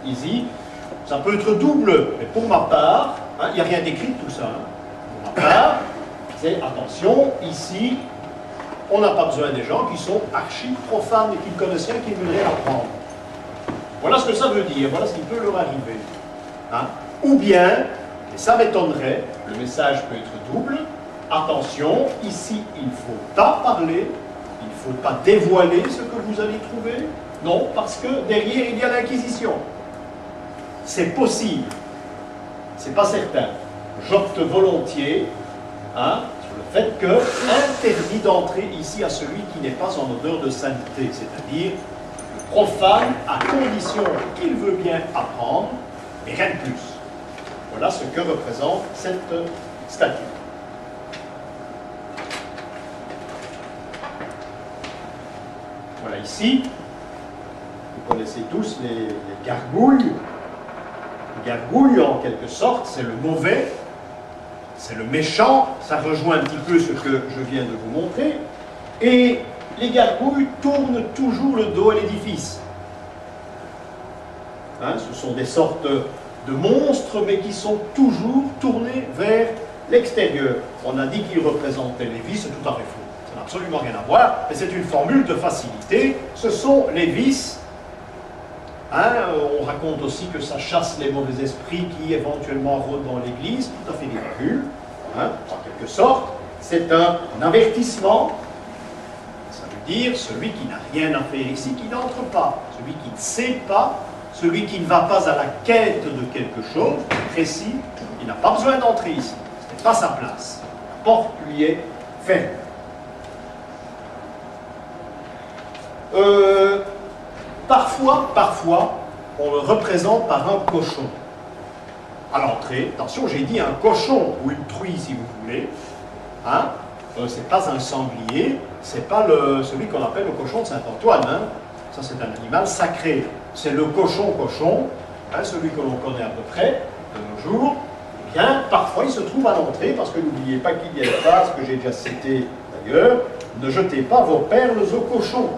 ici, ça peut être double, mais pour ma part, hein, il n'y a rien d'écrit de tout ça, hein. Pour ma part, c'est attention, ici, on n'a pas besoin des gens qui sont archi profanes et qui ne connaissent rien, qui ne voudraient apprendre. Voilà ce que ça veut dire, voilà ce qui peut leur arriver. Hein. Ou bien, et ça m'étonnerait, le message peut être double, attention, ici il ne faut pas parler, il ne faut pas dévoiler ce que vous allez trouver, non, parce que derrière il y a l'Inquisition. C'est possible, c'est pas certain. J'opte volontiers, hein, sur le fait que interdit d'entrer ici à celui qui n'est pas en odeur de sainteté, c'est-à-dire le profane à condition qu'il veut bien apprendre, mais rien de plus. Voilà ce que représente cette statue. Voilà ici, vous connaissez tous les gargouilles. Les gargouilles, en quelque sorte, c'est le mauvais, c'est le méchant, ça rejoint un petit peu ce que je viens de vous montrer. Et les gargouilles tournent toujours le dos à l'édifice. Hein, ce sont des sortes de monstres, mais qui sont toujours tournés vers l'extérieur. On a dit qu'ils représentaient les vices, c'est tout à fait faux. Ça n'a absolument rien à voir, mais c'est une formule de facilité. Ce sont les vices. Hein, on raconte aussi que ça chasse les mauvais esprits qui éventuellement rôdent dans l'église, tout à fait ridicule. Hein, en quelque sorte, c'est un avertissement. Ça veut dire celui qui n'a rien à faire ici, qui n'entre pas. Celui qui ne sait pas, celui qui ne va pas à la quête de quelque chose précis, il n'a pas besoin d'entrer ici. Ce n'est pas sa place. La porte lui est ferme. Parfois, on le représente par un cochon. À l'entrée, attention, j'ai dit un cochon, ou une truie si vous voulez. Hein? C'est pas un sanglier, c'est pas celui qu'on appelle le cochon de Saint-Antoine. Hein? Ça, c'est un animal sacré. C'est le cochon, hein, celui que l'on connaît à peu près de nos jours. Eh bien, parfois, il se trouve à l'entrée, parce que n'oubliez pas qu'il y a une phrase que j'ai déjà citée d'ailleurs, ne jetez pas vos perles au cochon.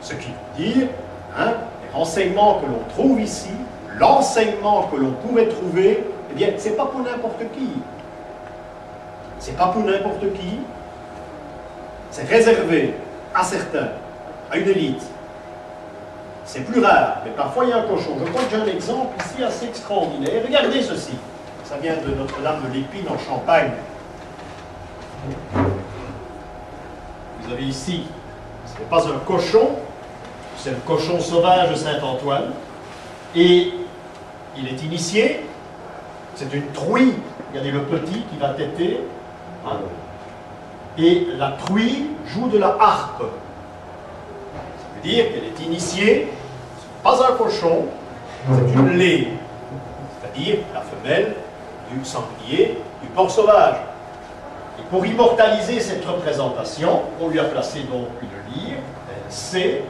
Ce qui veut dire, hein, les renseignements que l'on trouve ici, l'enseignement que l'on pouvait trouver, eh bien, c'est pas pour n'importe qui. C'est pas pour n'importe qui. C'est réservé à certains, à une élite. C'est plus rare, mais parfois il y a un cochon. Je crois que j'ai un exemple ici assez extraordinaire. Regardez ceci. ça vient de Notre-Dame de l'Épine en Champagne. Vous avez ici, ce n'est pas un cochon, c'est le cochon sauvage de Saint-Antoine, et il est initié, c'est une truie, regardez le petit qui va téter, hein, et la truie joue de la harpe. Ça veut dire qu'elle est initiée, ce n'est pas un cochon, c'est une lée, c'est-à-dire la femelle du sanglier, du porc sauvage. Et pour immortaliser cette représentation, on lui a placé donc une lyre, elle sait,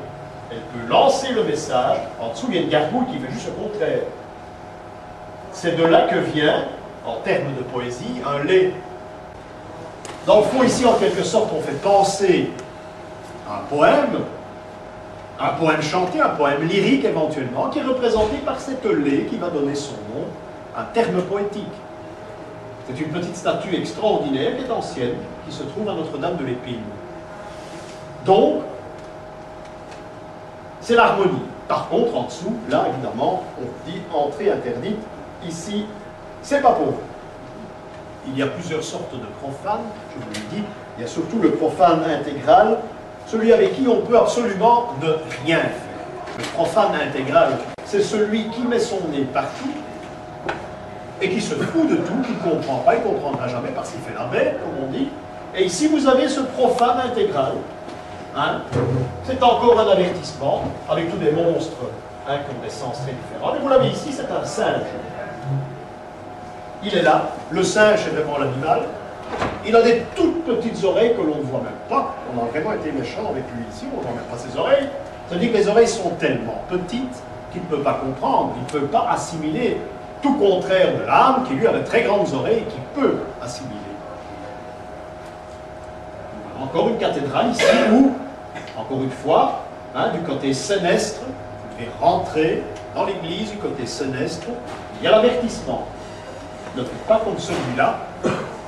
elle peut lancer le message, en dessous il y a une gargouille qui fait juste le contraire. C'est de là que vient, en termes de poésie, un lait. Dans le fond, ici, en quelque sorte, on fait penser un poème chanté, un poème lyrique éventuellement, qui est représenté par cette lait qui va donner son nom, un terme poétique. C'est une petite statue extraordinaire qui est ancienne, qui se trouve à Notre-Dame de l'Épine. Donc, c'est l'harmonie. Par contre, en dessous, là, évidemment, on dit entrée interdite. Ici, c'est pas pour vous. Il y a plusieurs sortes de profanes, je vous l'ai dit. Il y a surtout le profane intégral, celui avec qui on peut absolument ne rien faire. Le profane intégral, c'est celui qui met son nez partout et qui se fout de tout, qui ne comprend pas, il ne comprendra jamais parce qu'il fait la bête, comme on dit. Et ici, vous avez ce profane intégral. Hein? C'est encore un avertissement, avec tous des monstres hein, qui ont des sens très différents. Et vous l'avez ici, c'est un singe. Il est là, le singe c'est vraiment l'animal. Il a des toutes petites oreilles que l'on ne voit même pas. On a vraiment été méchant avec lui ici, on ne voit même pas ses oreilles. C'est-à-dire que les oreilles sont tellement petites qu'il ne peut pas comprendre, il ne peut pas assimiler. Tout contraire de l'âme qui lui a de très grandes oreilles et qui peut assimiler. Encore une cathédrale ici où, encore une fois, hein, du côté sénestre, vous devez rentrer dans l'église du côté sénestre, il y a l'avertissement. Ne faites pas comme celui-là,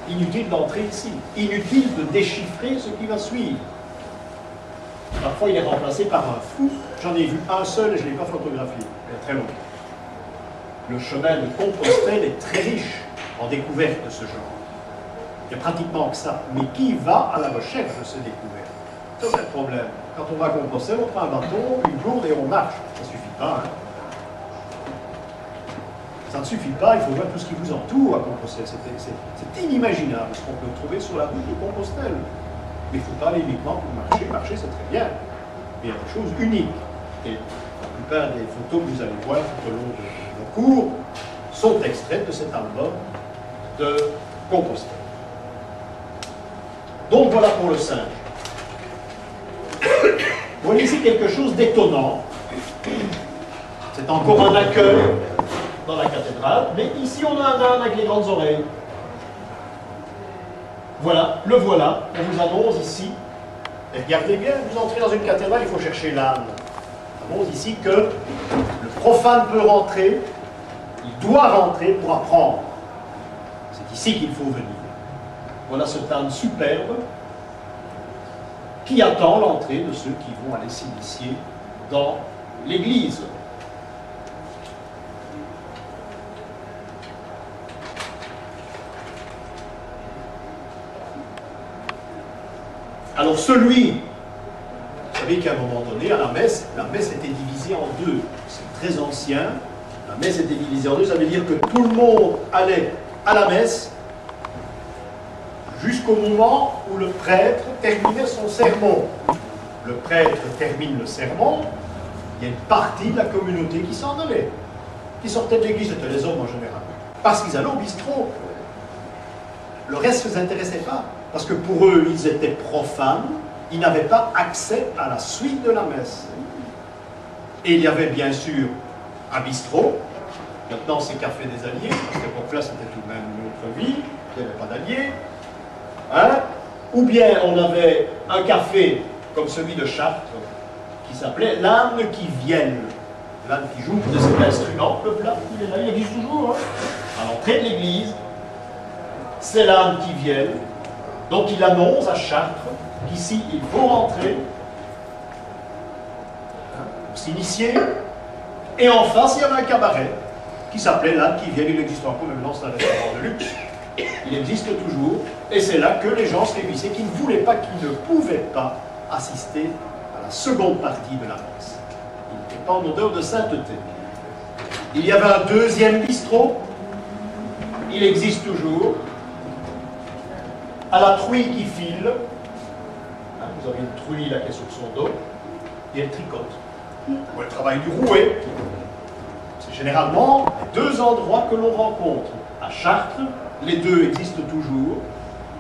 inutile d'entrer ici, inutile de déchiffrer ce qui va suivre. Parfois il est remplacé par un fou, j'en ai vu un seul et je ne l'ai pas photographié, il y a très longtemps. Le chemin de Compostelle est très riche en découvertes de ce genre. Il n'y a pratiquement que ça. Mais qui va à la recherche de ces découvertes? Ça, c'est le problème. Quand on va à Compostelle, on prend un bâton, une gourde et on marche. Ça ne suffit pas. Hein. Ça ne suffit pas, il faut voir tout ce qui vous entoure à Compostelle. C'est inimaginable ce qu'on peut trouver sur la route de Compostelle. Mais il ne faut pas aller uniquement pour marcher. Marcher, c'est très bien. Mais il y a des choses uniques. Et la plupart des photos que vous allez voir tout au long de cours sont extraites de cet album de Compostelle. Donc voilà pour le singe. Vous voyez ici quelque chose d'étonnant. C'est encore un accueil dans la cathédrale, mais ici on a un âne avec les grandes oreilles. Voilà, le voilà, on vous annonce ici. Et regardez bien, vous entrez dans une cathédrale, il faut chercher l'âne. On annonce ici que le profane peut rentrer, il doit rentrer pour apprendre. C'est ici qu'il faut venir. Voilà ce âne superbe qui attend l'entrée de ceux qui vont aller s'initier dans l'église. Alors celui, vous savez qu'à un moment donné, à la messe était divisée en deux. C'est très ancien. La messe était divisée en deux, ça veut dire que tout le monde allait à la messe jusqu'au moment où le prêtre terminait son sermon. Le prêtre termine le sermon, il y a une partie de la communauté qui s'en allait, qui sortait de l'église, c'était les hommes en général, parce qu'ils allaient au bistrot. Le reste ne les intéressait pas, parce que pour eux, ils étaient profanes, ils n'avaient pas accès à la suite de la messe. Et il y avait bien sûr un bistrot, maintenant c'est Café des Alliés, parce qu'à cette époque-là c'était tout de même une autre vie, il n'y avait pas d'alliés. Hein? Ou bien on avait un café comme celui de Chartres qui s'appelait l'âne qui vienne. L'âne qui joue de cet instrument, le plat, il est là, il existe toujours. Hein? À l'entrée de l'église, c'est l'âne qui vienne. Donc il annonce à Chartres qu'ici il faut rentrer, hein, pour s'initier. Et en face il y avait un cabaret. qui s'appelait l'âne qui vient. Il existe encore, maintenant c'est un restaurant de luxe. Il existe toujours, et c'est là que les gens se réunissaient, qui ne voulaient pas, qui ne pouvaient pas assister à la seconde partie de la messe. Il n'était pas en odeur de sainteté. Il y avait un deuxième bistrot, il existe toujours, à la truie qui file. Hein, vous avez une truie là qui est sur son dos, et elle tricote. Ou elle travaille du rouet. C'est généralement les deux endroits que l'on rencontre. À Chartres, les deux existent toujours.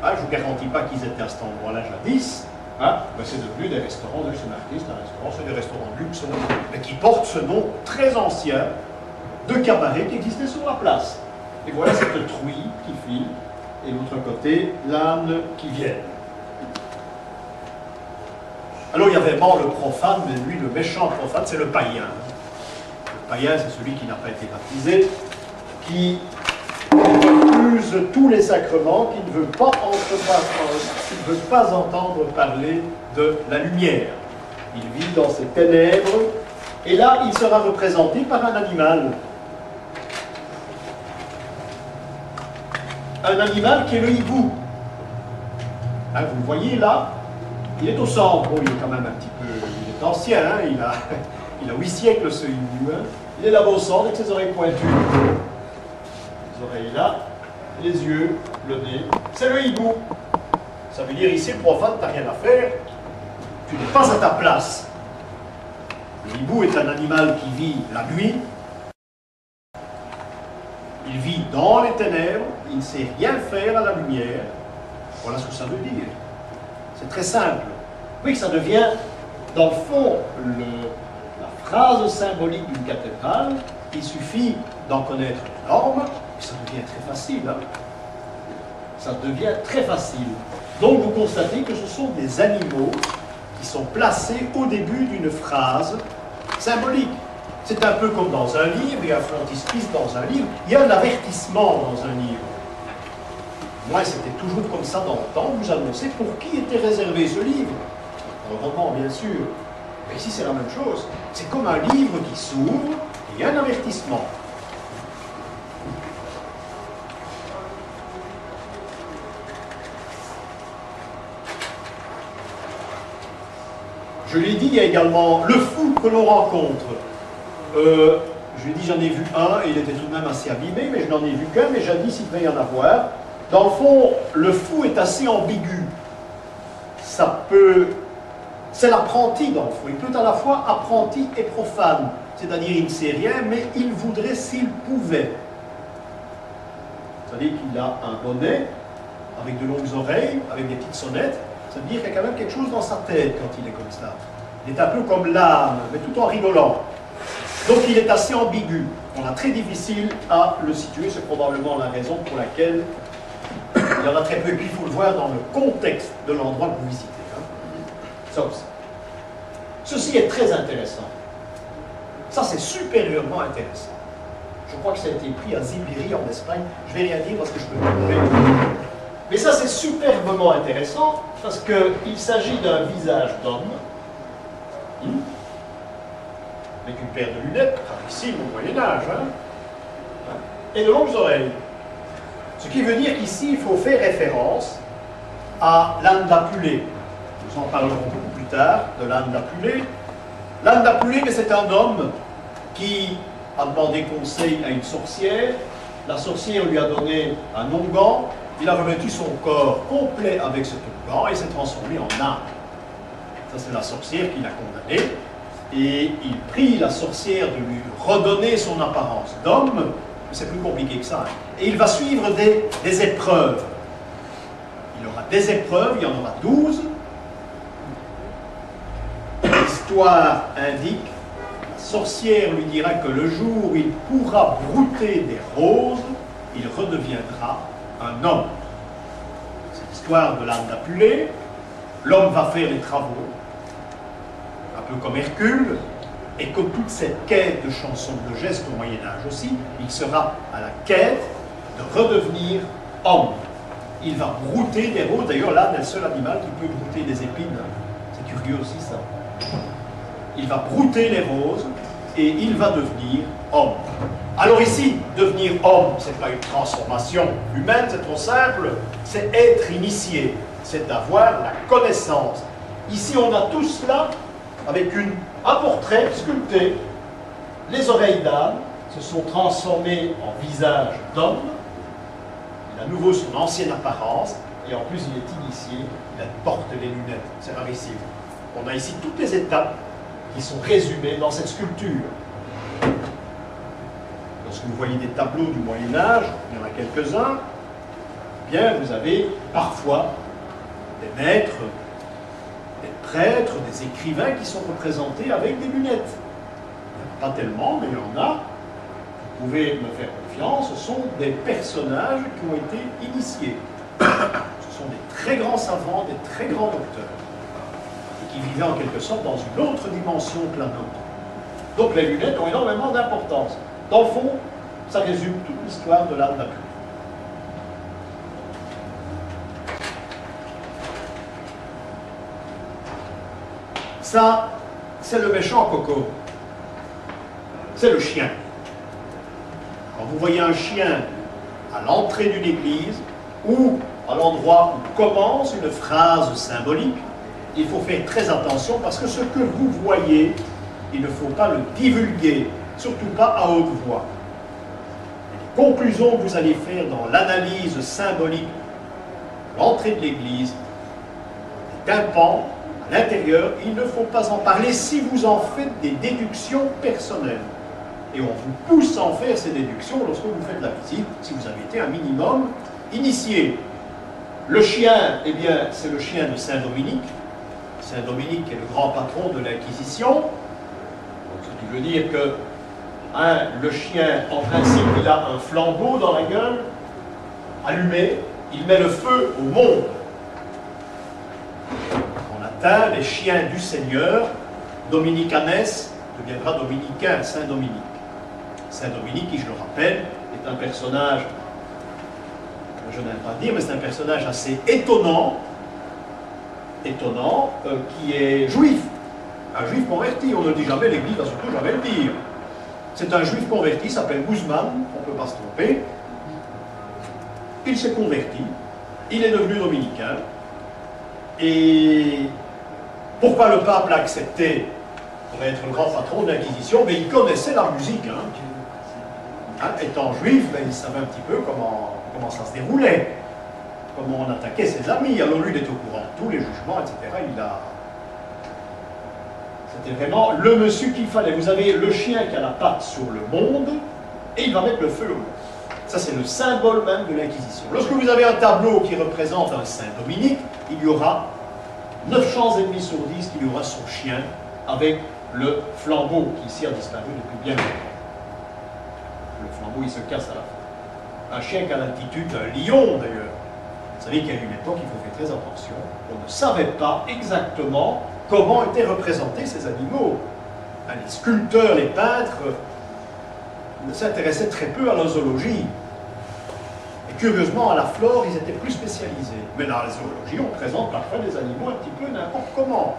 Hein, je ne vous garantis pas qu'ils étaient à cet endroit-là jadis. Hein, mais c'est devenu des restaurants de chez Marquis, c'est des restaurants de luxe, mais qui portent ce nom très ancien de cabaret qui existait sur la place. Et voilà cette truie qui file, et l'autre côté, l'âne qui vient. Alors il y avait vraiment le profane, mais lui, le méchant profane, c'est le païen. Le païen, c'est celui qui n'a pas été baptisé, qui refuse tous les sacrements, qui ne veut pas qui ne veut pas entendre parler de la lumière. Il vit dans ces ténèbres, et là, il sera représenté par un animal. Un animal qui est le hibou. Hein, vous le voyez là, il est au centre. Bon, il est quand même un petit peu, il est ancien, hein, il a 8 siècles ce hibou. Hein. Il est là au centre avec ses oreilles pointues. Les oreilles là, les yeux, le nez. C'est le hibou. Ça veut dire ici, le profane, tu n'as rien à faire. Tu n'es pas à ta place. Le hibou est un animal qui vit la nuit. Il vit dans les ténèbres, il ne sait rien faire à la lumière. Voilà ce que ça veut dire. C'est très simple. Oui, ça devient, dans le fond, la phrase symbolique d'une cathédrale. Il suffit d'en connaître les normes, et ça devient très facile. Hein. Ça devient très facile. Donc vous constatez que ce sont des animaux qui sont placés au début d'une phrase symbolique. C'est un peu comme dans un livre, il y a un frontispice dans un livre, il y a un avertissement dans un livre. Moi, c'était toujours comme ça dans le temps, vous annoncez pour qui était réservé ce livre. Un roman, bien sûr. Mais ici, c'est la même chose. C'est comme un livre qui s'ouvre, et il y a un avertissement. Je l'ai dit, il y a également le fou que l'on rencontre. Je lui ai dit, j'en ai vu un, et il était tout de même assez abîmé, mais je n'en ai vu qu'un, mais jadis, il devait y en avoir. Dans le fond, le fou est assez ambigu. Ça peut... C'est l'apprenti, dans le fond. Il peut à la fois apprenti et profane. C'est-à-dire, il ne sait rien, mais il voudrait s'il pouvait. C'est-à-dire qu'il a un bonnet, avec de longues oreilles, avec des petites sonnettes. Ça veut dire qu'il y a quand même quelque chose dans sa tête quand il est comme ça. Il est un peu comme l'âme, mais tout en rigolant. Donc il est assez ambigu. On a très difficile à le situer. C'est probablement la raison pour laquelle il y en a très peu. Et puis il faut le voir dans le contexte de l'endroit que vous visitez. Hein. Ça aussi. Ceci est très intéressant. Ça, c'est supérieurement intéressant. Je crois que ça a été pris à Zibiri en Espagne. Je ne vais rien dire parce que je peux me tromper. Mais ça, c'est superbement intéressant parce qu'il s'agit d'un visage d'homme. Avec une paire de lunettes, ici au Moyen-Âge, hein, et de longues oreilles. Ce qui veut dire qu'ici, il faut faire référence à l'âne d'Apulée. Nous en parlerons beaucoup plus tard de l'âne d'Apulée. L'âne d'Apulée, c'est un homme qui a demandé conseil à une sorcière. La sorcière lui a donné un onguent. Il a revêtu son corps complet avec cet onguent et s'est transformé en âne. Ça, c'est la sorcière qui l'a condamné. Et il prie la sorcière de lui redonner son apparence d'homme, mais c'est plus compliqué que ça. Et il va suivre des épreuves. Il aura des épreuves, il y en aura 12. L'histoire indique, la sorcière lui dira que le jour où il pourra brouter des roses, il redeviendra un homme. C'est l'histoire de l'âne d'Apulée. L'homme va faire les travaux, un peu comme Hercule, et comme toute cette quête de chansons de gestes au Moyen-Âge aussi, il sera à la quête de redevenir homme. Il va brouter des roses. D'ailleurs, l'âne est le seul animal qui peut brouter des épines. C'est curieux aussi, ça. Il va brouter les roses et il va devenir homme. Alors ici, devenir homme, ce n'est pas une transformation humaine, c'est trop simple, c'est être initié, c'est avoir la connaissance. Ici, on a tout cela avec un portrait sculpté. Les oreilles d'âne se sont transformées en visage d'homme. Il a à nouveau son ancienne apparence, et en plus il est initié, il porte les lunettes, c'est rarissime. On a ici toutes les étapes qui sont résumées dans cette sculpture. Lorsque vous voyez des tableaux du Moyen-Âge, il y en a quelques-uns, bien vous avez parfois des maîtres, des prêtres, des écrivains qui sont représentés avec des lunettes. Pas tellement, mais il y en a. Vous pouvez me faire confiance, ce sont des personnages qui ont été initiés. Ce sont des très grands savants, des très grands docteurs, et qui vivaient en quelque sorte dans une autre dimension que la nôtre. Donc les lunettes ont énormément d'importance. Dans le fond, ça résume toute l'histoire de l'art d'après. Ça, c'est le méchant coco. C'est le chien. Quand vous voyez un chien à l'entrée d'une église ou à l'endroit où commence une phrase symbolique, il faut faire très attention parce que ce que vous voyez, il ne faut pas le divulguer, surtout pas à haute voix. Les conclusions que vous allez faire dans l'analyse symbolique de l'entrée de l'église, des tympans, à l'intérieur, il ne faut pas en parler si vous en faites des déductions personnelles. Et on vous pousse à en faire ces déductions lorsque vous faites la visite, si vous avez été un minimum initié. Le chien, eh bien, c'est le chien de Saint-Dominique. Saint-Dominique est le grand patron de l'Inquisition. Ce qui veut dire que le chien, en principe, il a un flambeau dans la gueule, allumé, il met le feu au monde. En latin, les chiens du Seigneur, Dominicanes, deviendra dominicain, Saint-Dominique. Saint-Dominique, qui, je le rappelle, est un personnage, je n'aime pas dire, mais c'est un personnage assez étonnant, qui est juif. Un juif converti, on ne le dit jamais, l'Église va surtout jamais le dire. C'est un juif converti, il s'appelle Guzman, on ne peut pas se tromper. Il s'est converti, il est devenu dominicain, et pourquoi le pape l'a accepté pour être le grand patron de l'Inquisition? Mais il connaissait la musique. Étant juif, il savait un petit peu comment ça se déroulait, comment on attaquait ses amis. Alors lui, il était au courant de tous les jugements, etc. C'était vraiment le monsieur qu'il fallait. Vous avez le chien qui a la patte sur le monde, et il va mettre le feu au monde. Ça, c'est le symbole même de l'Inquisition. Lorsque vous avez un tableau qui représente un Saint-Dominique, il y aura 9 chances et demie sur 10 qu'il y aura son chien avec le flambeau qui ici a disparu depuis bien longtemps. Le flambeau, il se casse à la fin. Un chien qui a l'attitude d'un lion, d'ailleurs. Vous savez qu'à une époque, il faut faire très attention. On ne savait pas exactement comment étaient représentés ces animaux. Les sculpteurs, les peintres ne s'intéressaient très peu à la zoologie. Et curieusement, à la flore, ils étaient plus spécialisés. Mais dans la zoologie, on présente parfois des animaux un petit peu n'importe comment.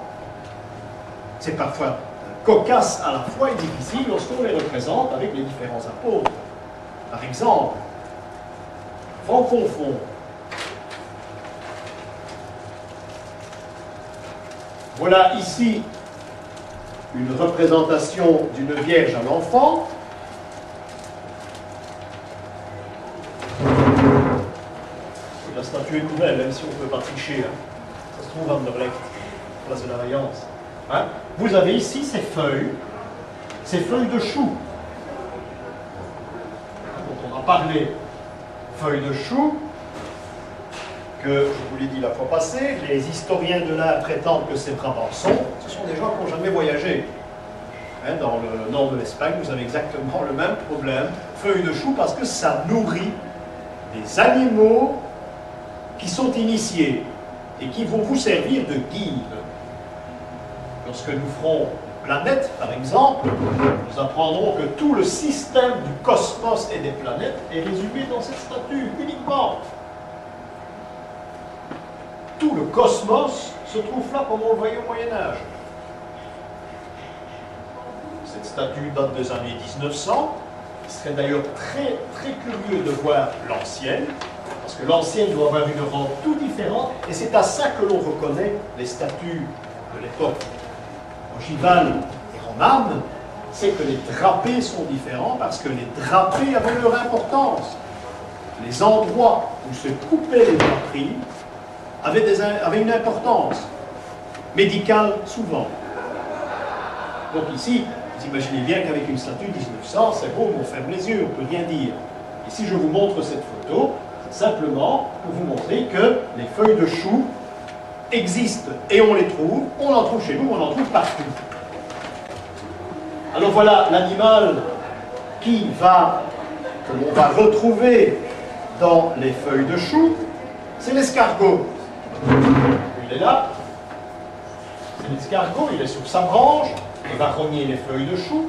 C'est parfois cocasse à la fois et difficile lorsqu'on les représente avec les différents apôtres. Par exemple, on confond voilà ici une représentation d'une vierge à l'enfant. La statue est nouvelle, même si on ne peut pas tricher. Ça se trouve à Anderlecht, place de la Vaillance. Vous avez ici ces feuilles de chou. Donc on a parlé feuilles de chou, que je vous l'ai dit la fois passée, les historiens de l'art prétendent que c'est Brabançon. Ce sont des gens qui n'ont jamais voyagé. Dans le nord de l'Espagne, vous avez exactement le même problème. Feuilles de chou parce que ça nourrit des animaux qui sont initiés et qui vont vous servir de guide. Lorsque nous ferons planètes, par exemple, nous apprendrons que tout le système du cosmos et des planètes est résumé dans cette statue, uniquement. Tout le cosmos se trouve là comme on le voyait au Moyen-Âge. Cette statue date des années 1900. Il serait d'ailleurs très, très curieux de voir l'ancienne, parce que l'ancienne doit avoir une rampe tout différente, et c'est à ça que l'on reconnaît les statues de l'époque ogivale et romane, c'est que les drapés sont différents, parce que les drapés avaient leur importance. Les endroits où se coupaient les draperies avaient une importance médicale souvent. Donc ici, vous imaginez bien qu'avec une statue 1900, c'est beau, mais on ferme les yeux, on ne peut rien dire. Et si je vous montre cette photo, c'est simplement pour vous montrer que les feuilles de chou existent et on les trouve, on en trouve chez nous, on en trouve partout. Alors voilà l'animal que l'on va retrouver dans les feuilles de chou, c'est l'escargot. Il est là, c'est l'escargot, il est sur sa branche, il va rogner les feuilles de chou.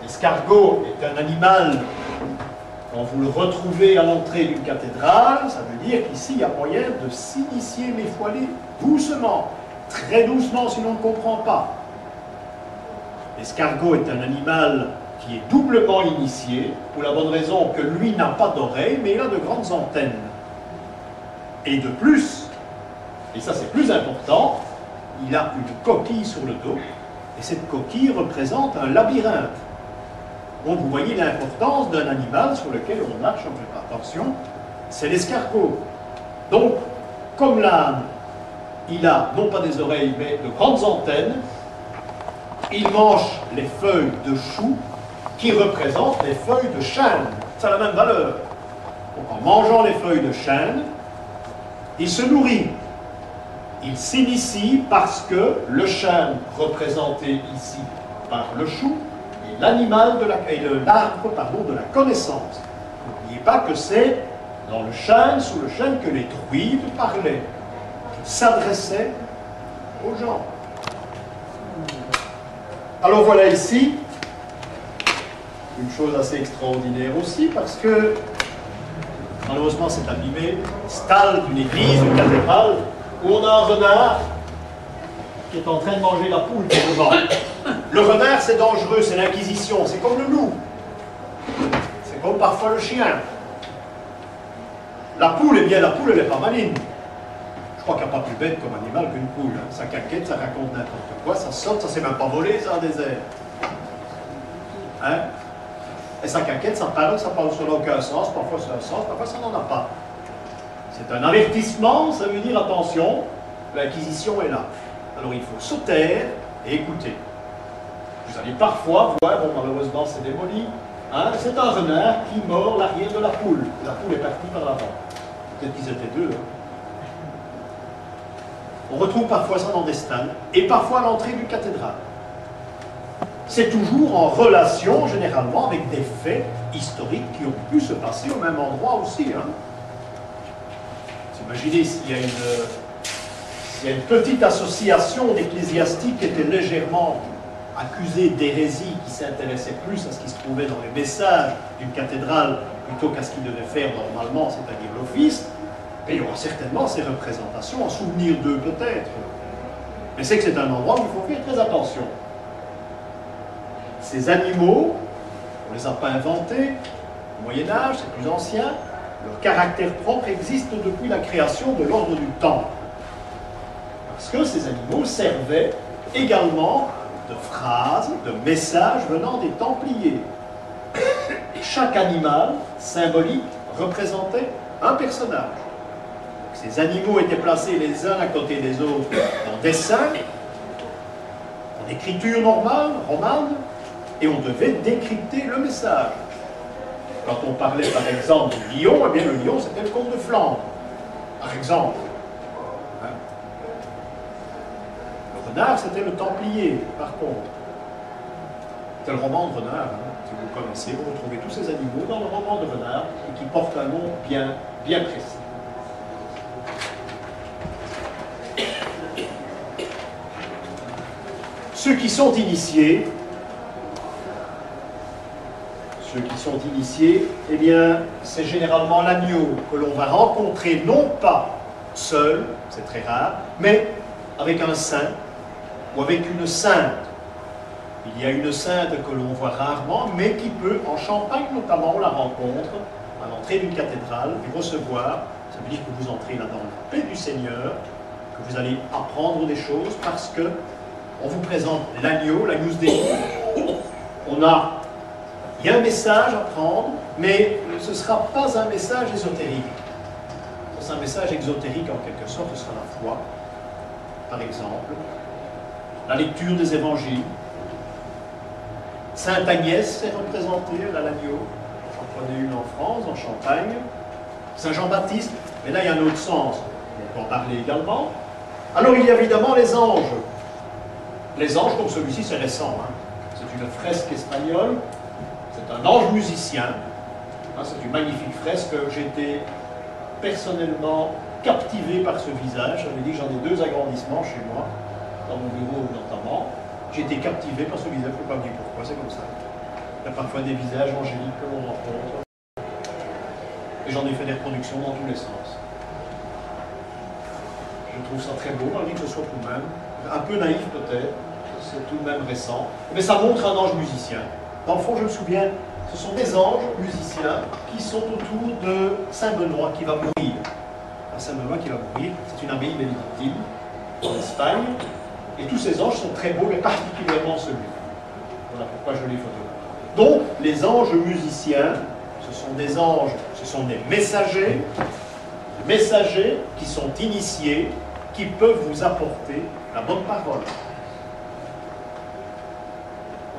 L'escargot est un animal, quand vous le retrouvez à l'entrée d'une cathédrale, ça veut dire qu'ici il y a moyen de s'initier, mais il faut aller doucement, très doucement, sinon on ne comprend pas. L'escargot est un animal qui est doublement initié, pour la bonne raison que lui n'a pas d'oreilles, mais il a de grandes antennes. Et de plus, et ça c'est plus important, il a une coquille sur le dos, et cette coquille représente un labyrinthe. Donc vous voyez l'importance d'un animal sur lequel on marche, on fait attention, c'est l'escargot. Donc, comme l'âne, il a non pas des oreilles, mais de grandes antennes, il mange les feuilles de chou qui représentent les feuilles de chêne. Ça a la même valeur. Donc en mangeant les feuilles de chêne, il se nourrit. Il s'initie parce que le chêne, représenté ici par le chou, est l'animal de l'arbre de la connaissance. N'oubliez pas que c'est dans le chêne, sous le chêne, que les druides parlaient, s'adressaient aux gens. Alors voilà ici une chose assez extraordinaire aussi, parce que malheureusement c'est abîmé, stalle d'une église, d'une cathédrale, où on a un renard qui est en train de manger la poule devant. Le renard c'est dangereux, c'est l'inquisition, c'est comme le loup, c'est comme parfois le chien. La poule, eh bien la poule elle n'est pas maligne. Je crois qu'il n'y a pas plus bête comme animal qu'une poule. Ça caquette, ça raconte n'importe quoi, ça saute, ça ne s'est même pas volé, ça, en désert. Hein? Et sa caquette, ça parle n'a aucun sens, parfois ça a un sens, parfois ça n'en a pas. C'est un avertissement, ça veut dire attention, l'inquisition est là. Alors il faut se taire et écouter. Vous allez parfois voir, bon malheureusement c'est démoli, hein, c'est un renard qui mord l'arrière de la poule. La poule est partie par l'avant. Peut-être qu'ils étaient deux. Hein. On retrouve parfois ça dans des stalles, et parfois à l'entrée d'une cathédrale. C'est toujours en relation, généralement, avec des faits historiques qui ont pu se passer au même endroit aussi. Hein. Vous imaginez s'il y a une petite association d'ecclésiastiques qui était légèrement accusée d'hérésie, qui s'intéressait plus à ce qui se trouvait dans les messages d'une cathédrale plutôt qu'à ce qu'il devait faire normalement, c'est-à-dire l'office, et il y aura certainement ces représentations, en souvenir d'eux peut-être. Mais c'est que c'est un endroit où il faut faire très attention. Ces animaux, on ne les a pas inventés, au Moyen-Âge, c'est plus ancien, leur caractère propre existe depuis la création de l'ordre du Temple. Parce que ces animaux servaient également de phrases, de messages venant des Templiers. Chaque animal symbolique représentait un personnage. Ces animaux étaient placés les uns à côté des autres en dessin, en écriture normale, romane, et on devait décrypter le message. Quand on parlait par exemple du lion, eh bien le lion c'était le comte de Flandre, par exemple. Hein? Le renard c'était le Templier, par contre. C'est le roman de Renard, hein? Si vous le connaissez, vous retrouvez tous ces animaux dans le roman de Renard et qui portent un nom bien précis. Ceux qui sont initiés, eh bien, c'est généralement l'agneau que l'on va rencontrer, non pas seul, c'est très rare, mais avec un saint ou avec une sainte. Il y a une sainte que l'on voit rarement, mais qui peut, en Champagne notamment, on la rencontre à l'entrée d'une cathédrale, et recevoir, ça veut dire que vous entrez là dans la paix du Seigneur, que vous allez apprendre des choses, parce que on vous présente l'agneau, l'Agnus Dei. Il y a un message à prendre, mais ce ne sera pas un message ésotérique. C'est un message exotérique en quelque sorte, ce sera la foi, par exemple, la lecture des évangiles. Sainte Agnès est représentée à l'agneau. J'en prenais une en France, en Champagne. Saint Jean-Baptiste, mais là il y a un autre sens, on peut en parler également. Alors il y a évidemment les anges. Les anges, comme celui-ci, c'est récent. Hein. C'est une fresque espagnole. C'est un ange musicien. Hein, c'est une magnifique fresque. J'ai été personnellement captivé par ce visage. J'avais dit que j'en ai 2 agrandissements chez moi, dans mon bureau notamment. J'ai été captivé par ce visage. Je ne peux pas me dire pourquoi, c'est comme ça. Il y a parfois des visages angéliques que l'on rencontre. Et j'en ai fait des reproductions dans tous les sens. Je trouve ça très beau, malgré que ce soit tout de même un peu naïf peut-être, c'est tout de même récent. Mais ça montre un ange musicien. Dans le fond, je me souviens, ce sont des anges musiciens qui sont autour de Saint Benoît qui va mourir. Saint Benoît qui va mourir, c'est une abbaye bénédictine en Espagne. Et tous ces anges sont très beaux, mais particulièrement celui-là. Voilà pourquoi je les photographe. Donc, les anges musiciens, ce sont des anges, ce sont des messagers qui sont initiés, qui peuvent vous apporter la bonne parole.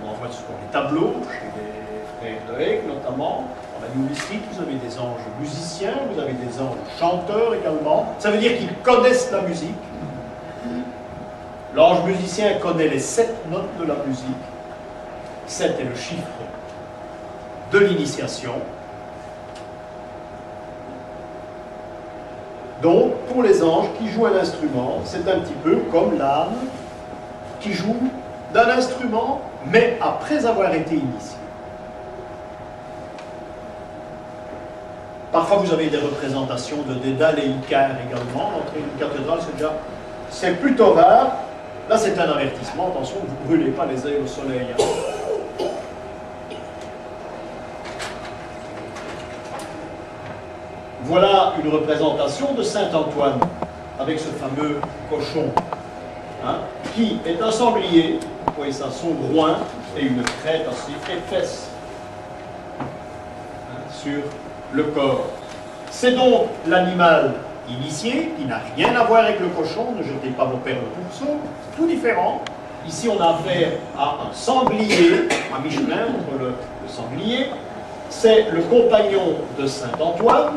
On en voit sur les tableaux, chez les frères de Hegg notamment. Dans la noumistique, vous avez des anges musiciens, vous avez des anges chanteurs également. Ça veut dire qu'ils connaissent la musique. L'ange musicien connaît les 7 notes de la musique. 7 est le chiffre de l'initiation. Donc, pour les anges qui jouent un instrument, c'est un petit peu comme l'âme qui joue d'un instrument, mais après avoir été initié. Parfois, vous avez des représentations de Dédale et Icare également. L'entrée d'une cathédrale, c'est plutôt rare. Là, c'est un avertissement. Attention, vous ne brûlez pas les ailes au soleil. Hein. Voilà une représentation de Saint Antoine avec ce fameux cochon hein, qui est un sanglier, vous voyez ça, son groin et une crête assez épaisse hein, sur le corps. C'est donc l'animal initié qui n'a rien à voir avec le cochon, ne jetez pas vos perles au pourceau, c'est tout différent. Ici on a affaire à un sanglier, à mi-chemin entre le sanglier, c'est le compagnon de Saint Antoine.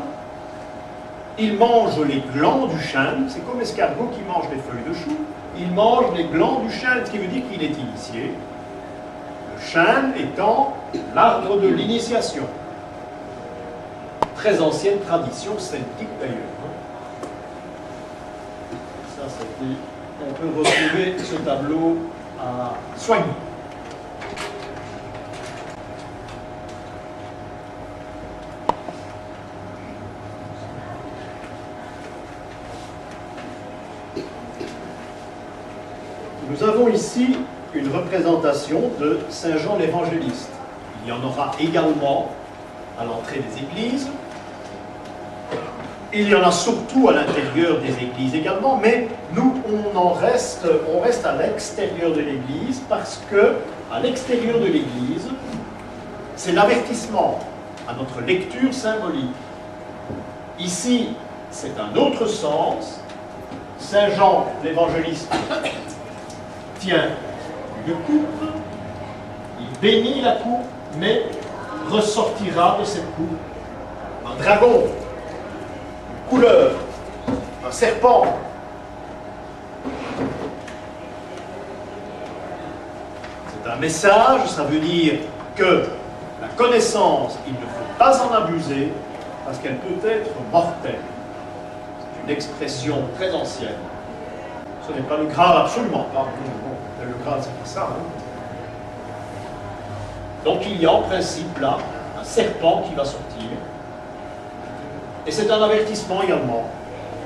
Il mange les glands du chêne, c'est comme l'escargot qui mange les feuilles de chou. Il mange les glands du chêne, ce qui veut dire qu'il est initié. Le chêne étant l'arbre de l'initiation. Très ancienne tradition celtique d'ailleurs. Ça, c'était... On peut retrouver ce tableau à Soigny. Nous avons ici une représentation de Saint Jean l'Évangéliste. Il y en aura également à l'entrée des églises. Il y en a surtout à l'intérieur des églises également, mais nous, on reste à l'extérieur de l'église parce que, à l'extérieur de l'église, c'est l'avertissement à notre lecture symbolique. Ici, c'est un autre sens. Saint Jean l'Évangéliste tient une coupe, il bénit la coupe, mais ressortira de cette coupe un dragon, une couleur, un serpent. C'est un message, ça veut dire que la connaissance, il ne faut pas en abuser, parce qu'elle peut être mortelle. C'est une expression très ancienne. Ce n'est pas le Graal, absolument pas. Le Graal, c'est pas ça. Hein. Donc il y a en principe là un serpent qui va sortir. Et c'est un avertissement également.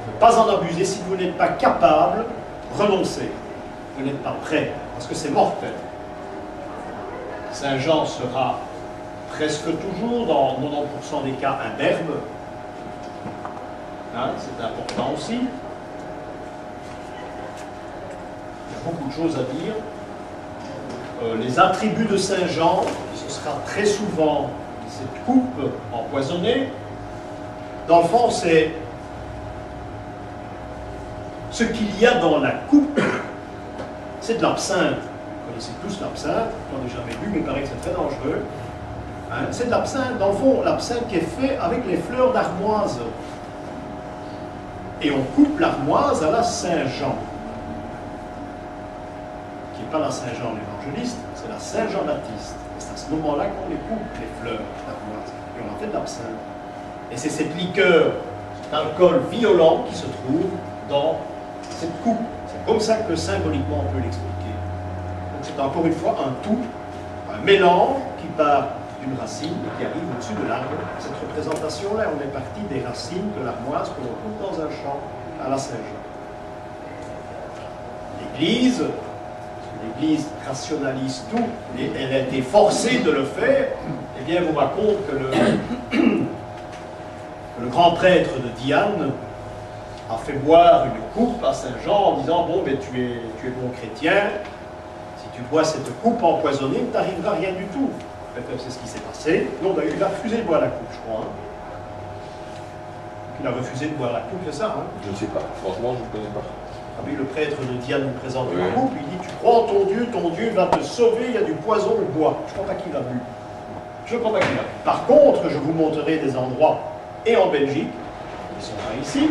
Ne pas en abuser. Si vous n'êtes pas capable, renoncez. Vous n'êtes pas prêt, parce que c'est mortel. Saint Jean sera presque toujours, dans 90% des cas, un verbe. Hein, c'est important aussi. Il y a beaucoup de choses à dire. Les attributs de Saint Jean, ce sera très souvent cette coupe empoisonnée. Dans le fond, c'est ce qu'il y a dans la coupe, c'est de l'absinthe. Vous connaissez tous l'absinthe, j'en ai jamais bu, mais il paraît que c'est très dangereux. Hein, c'est de l'absinthe, dans le fond, l'absinthe qui est fait avec les fleurs d'armoise. Et on coupe l'armoise à la Saint-Jean, qui n'est pas la Saint-Jean l'évangéliste, c'est la Saint-Jean-Baptiste. Et c'est à ce moment-là qu'on les coupe, les fleurs d'armoise. Et on en fait de l'absinthe. Et c'est cette liqueur, cet alcool violent qui se trouve dans cette coupe. C'est comme ça que symboliquement on peut l'expliquer. Donc c'est encore une fois un tout, un mélange qui part d'une racine et qui arrive au-dessus de l'arbre. Cette représentation-là, on est parti des racines de l'armoise que l'on coupe dans un champ à la Saint-Jean. L'Église, l'Église rationalise tout, et elle a été forcée de le faire, eh bien, vous raconte que le grand prêtre de Diane a fait boire une coupe à Saint-Jean en disant « Bon, mais tu es bon chrétien, si tu bois cette coupe empoisonnée, il ne t'arrivera rien du tout. » C'est ce qui s'est passé. Non, il a refusé de boire la coupe, je crois. Hein. Il a refusé de boire la coupe, c'est ça hein. Je ne sais pas, franchement, je ne connais pas. Ah oui, le prêtre de Diane nous présente une coupe, il dit « Tu crois en ton Dieu va te sauver, il y a du poison au bois. » Je ne crois pas qu'il a bu. Je ne crois pas qu'il a bu. Par contre, je vous montrerai des endroits, et en Belgique, ils sont là ici,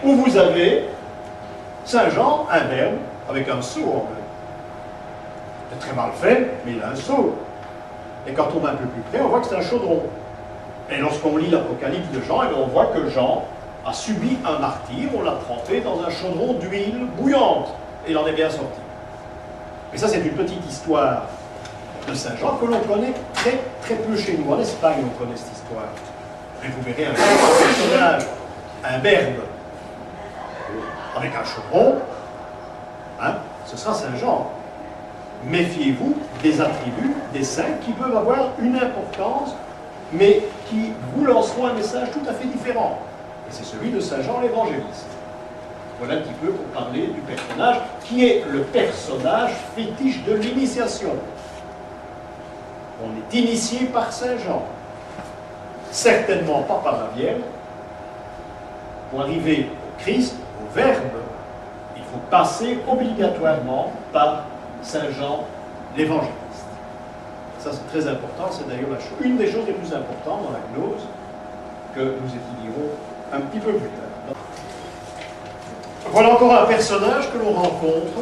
où vous avez Saint-Jean, un verbe, avec un seau en fait. C'est très mal fait, mais il a un seau. Et quand on va un peu plus près, on voit que c'est un chaudron. Et lorsqu'on lit l'Apocalypse de Jean, on voit que Jean a subi un martyre, on l'a trempé dans un chaudron d'huile bouillante, et il en est bien sorti. Et ça, c'est une petite histoire de Saint-Jean que l'on connaît très, très peu chez nous. En Espagne, on connaît cette histoire. Mais vous verrez un personnage, un verbe, avec un chaudron, hein, ce sera Saint-Jean. Méfiez-vous des attributs des saints qui peuvent avoir une importance, mais qui vous lanceront un message tout à fait différent. Et c'est celui de Saint-Jean l'évangéliste. Voilà un petit peu pour parler du personnage, qui est le personnage fétiche de l'initiation. On est initié par Saint-Jean. Certainement pas par la Vierge. Pour arriver au Christ, au Verbe, il faut passer obligatoirement par Saint-Jean l'évangéliste. Ça c'est très important, c'est d'ailleurs une des choses les plus importantes dans la gnose que nous étudierons un petit peu plus tard. Voilà encore un personnage que l'on rencontre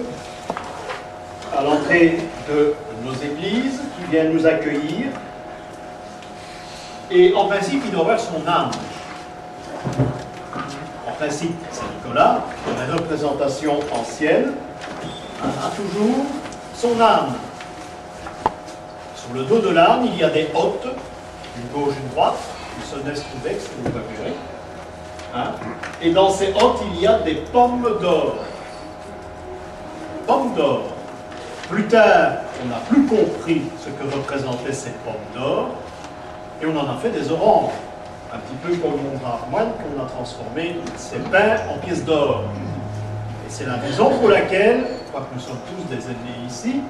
à l'entrée de nos églises, qui vient nous accueillir. Et en principe, il doit avoir son âme. En principe, Saint Nicolas, dans la représentation ancienne, a toujours son âme. Sur le dos de l'âne, il y a des hottes, une gauche, une droite, une soneste vex, vous verrez. Hein? Et dans ces hottes, il y a des pommes d'or. Pommes d'or. Plus tard, on n'a plus compris ce que représentaient ces pommes d'or, et on en a fait des oranges. Un petit peu comme mon brave moine, qu'on a transformé ces pains en pièces d'or. Et c'est la raison pour laquelle, je crois que nous sommes tous des aînés ici,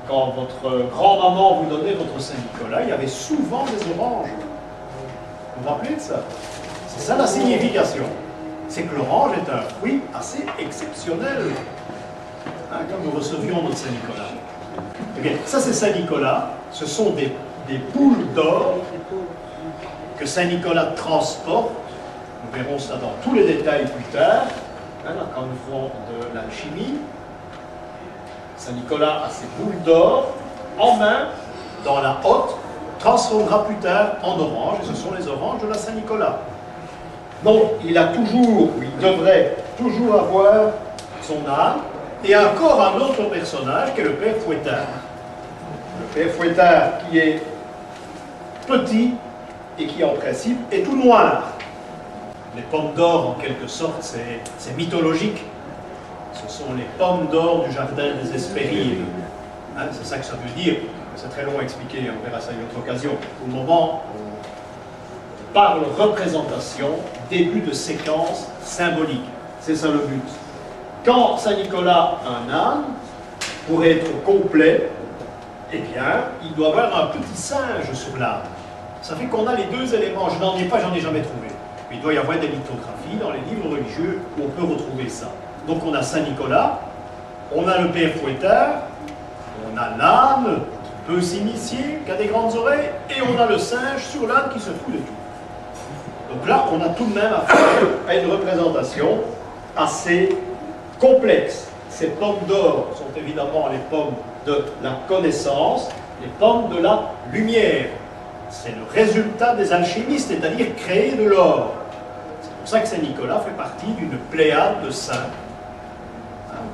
quand votre grand-maman vous donnait votre Saint-Nicolas, il y avait souvent des oranges. Vous vous rappelez de ça? C'est ça la signification. C'est que l'orange est un fruit assez exceptionnel. Hein, quand nous recevions notre Saint-Nicolas. Eh bien, ça c'est Saint-Nicolas. Ce sont des boules d'or que Saint-Nicolas transporte. Nous verrons ça dans tous les détails plus tard, hein, quand nous ferons de l'alchimie. Saint-Nicolas a ses boules d'or en main, dans la hotte, transformera plus tard en orange, et ce sont les oranges de la Saint-Nicolas. Donc, il a toujours, ou il devrait toujours avoir son âme, et encore un autre personnage qui est le Père Fouettard. Le Père Fouettard qui est petit et qui, en principe, est tout noir. Les pommes d'or, en quelque sorte, c'est mythologique. Ce sont les pommes d'or du jardin des Hespérides. Hein, c'est ça que ça veut dire. c'est très long à expliquer, on verra ça à une autre occasion. Au moment, on parle représentation, début de séquence symbolique. C'est ça le but. Quand Saint-Nicolas a un âne, pour être complet, eh bien, il doit avoir un petit singe sur l'âne. Ça fait qu'on a les deux éléments. Je n'en ai pas, j'en ai jamais trouvé. Il doit y avoir des lithographies dans les livres religieux où on peut retrouver ça. Donc on a Saint-Nicolas, on a le père fouettard, on a l'âne qui peut s'initier, qui a des grandes oreilles, et on a le singe sur l'âne qui se fout de tout. Donc là, on a tout de même affaire à une représentation assez complexe. Ces pommes d'or sont évidemment les pommes de la connaissance, les pommes de la lumière. C'est le résultat des alchimistes, c'est-à-dire créer de l'or. C'est pour ça que Saint-Nicolas fait partie d'une pléiade de saints,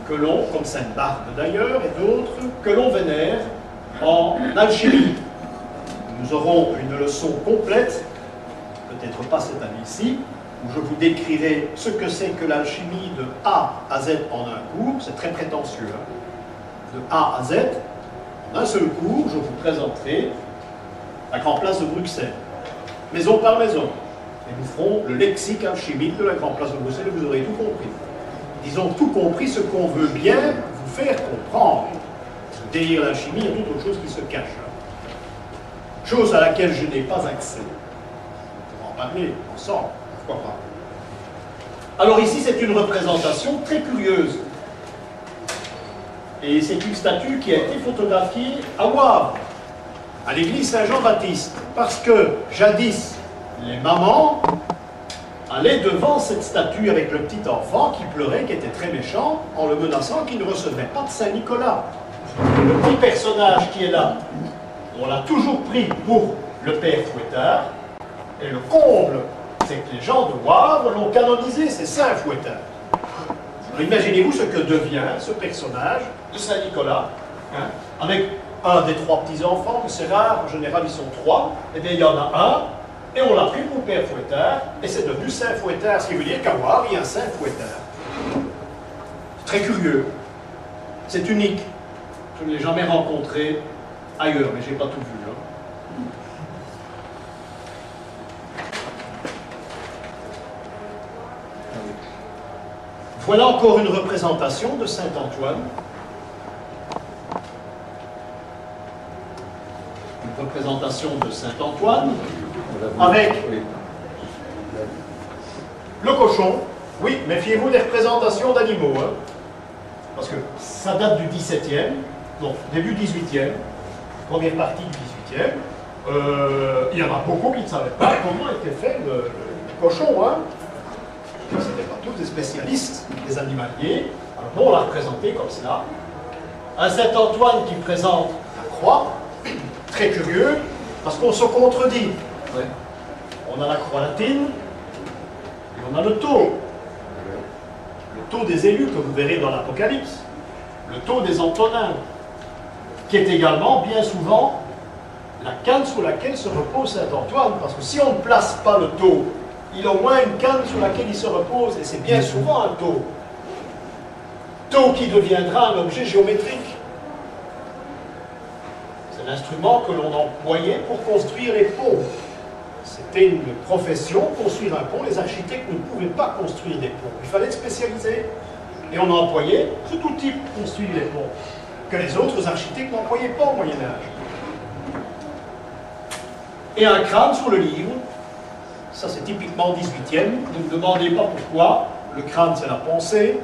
que l'on, comme Sainte-Barbe d'ailleurs, et d'autres, que l'on vénère en alchimie. Nous aurons une leçon complète, peut-être pas cette année-ci, où je vous décrirai ce que c'est que l'alchimie de A à Z en un cours. C'est très prétentieux. Hein. De A à Z, en un seul cours, je vous présenterai la Grande Place de Bruxelles, maison par maison. Et nous ferons le lexique alchimique de la Grande Place de Bruxelles et vous aurez tout compris. Disons tout compris ce qu'on veut bien vous faire comprendre. Derrière l'alchimie, il y a toute autre chose qui se cache. Chose à laquelle je n'ai pas accès. On va en parler ensemble, pourquoi pas. Alors ici, c'est une représentation très curieuse. Et c'est une statue qui a été photographiée à Wavre, à l'église Saint-Jean-Baptiste, parce que jadis, les mamans allaient devant cette statue avec le petit enfant qui pleurait, qui était très méchant, en le menaçant qu'il ne recevrait pas de Saint-Nicolas. Le petit personnage qui est là, on l'a toujours pris pour le père Fouettard, et le comble, c'est que les gens de Wavre l'ont canonisé, c'est Saint Fouettard. Alors imaginez-vous ce que devient ce personnage de Saint-Nicolas, hein, avec un des trois petits-enfants, c'est rare, en général ils sont trois, et bien il y en a un, et on l'a pris pour Père Fouettard, et c'est devenu Saint Fouettard, ce qui veut dire qu'à Wavre, il y a un Saint Fouettard. Très curieux, c'est unique, je ne l'ai jamais rencontré ailleurs, mais je n'ai pas tout vu. Hein. Voilà encore une représentation de Saint Antoine. Une représentation de Saint Antoine avec le cochon. Oui, méfiez-vous des représentations d'animaux, hein, parce que ça date du XVIIe, donc début XVIIIe, première partie du XVIIIe. Il y en a beaucoup qui ne savaient pas comment était fait le cochon. Hein. Ce n'étaient pas tous des spécialistes, des animaliers. Alors bon, on l'a représenté comme cela. Un Saint-Antoine qui présente la croix, très curieux, parce qu'on se contredit. Ouais. On a la croix latine, et on a le tau. Le tau des élus, que vous verrez dans l'Apocalypse. Le tau des Antonins, qui est également, bien souvent, la canne sur laquelle se repose Saint-Antoine. Parce que si on ne place pas le tau, il a au moins une canne sur laquelle il se repose, et c'est bien souvent un tau. Tau qui deviendra un objet géométrique. C'est l'instrument que l'on employait pour construire les ponts. C'était une profession, construire un pont. Les architectes ne pouvaient pas construire des ponts. Il fallait être spécialisé. Et on employait cet outil pour construire les ponts, que les autres architectes n'employaient pas au Moyen-Âge. Et un crâne sur le livre. Ça, c'est typiquement 18e. Ne me demandez pas pourquoi. Le crâne, c'est la pensée.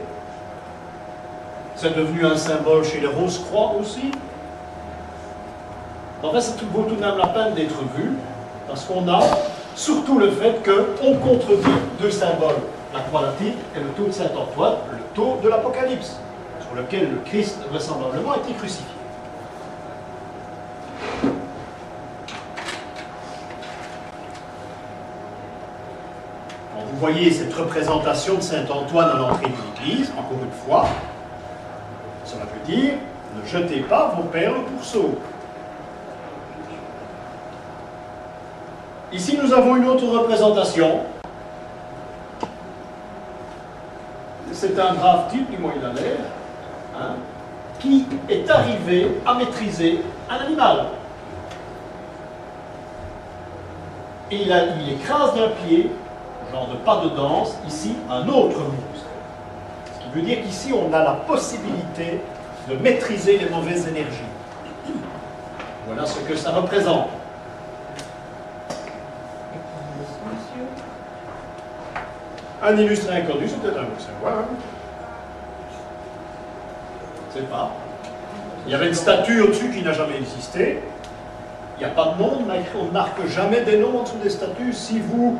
C'est devenu un symbole chez les Rose-Croix aussi. Enfin, ça vaut tout de même la peine d'être vu, parce qu'on a surtout le fait qu'on contredit deux symboles, la croix latine et le tau de Saint-Antoine, le tau de l'Apocalypse, sur lequel le Christ vraisemblablement a été crucifié. Vous voyez cette représentation de Saint-Antoine à l'entrée de l'église, encore une fois. Cela veut dire, ne jetez pas vos perles au pourceau. Ici, nous avons une autre représentation. C'est un brave type, du moins il a l'air, hein, qui est arrivé à maîtriser un animal. Et il écrase d'un pied, genre de pas de danse, ici, un autre monstre. Ce qui veut dire qu'ici, on a la possibilité de maîtriser les mauvaises énergies. Voilà ce que ça représente. Un illustre inconnu, c'est peut-être un monstre. Voilà. Je ne sais pas. Il y avait une statue au-dessus qui n'a jamais existé. Il n'y a pas de nom, on ne marque jamais des noms en dessous des statues. Si vous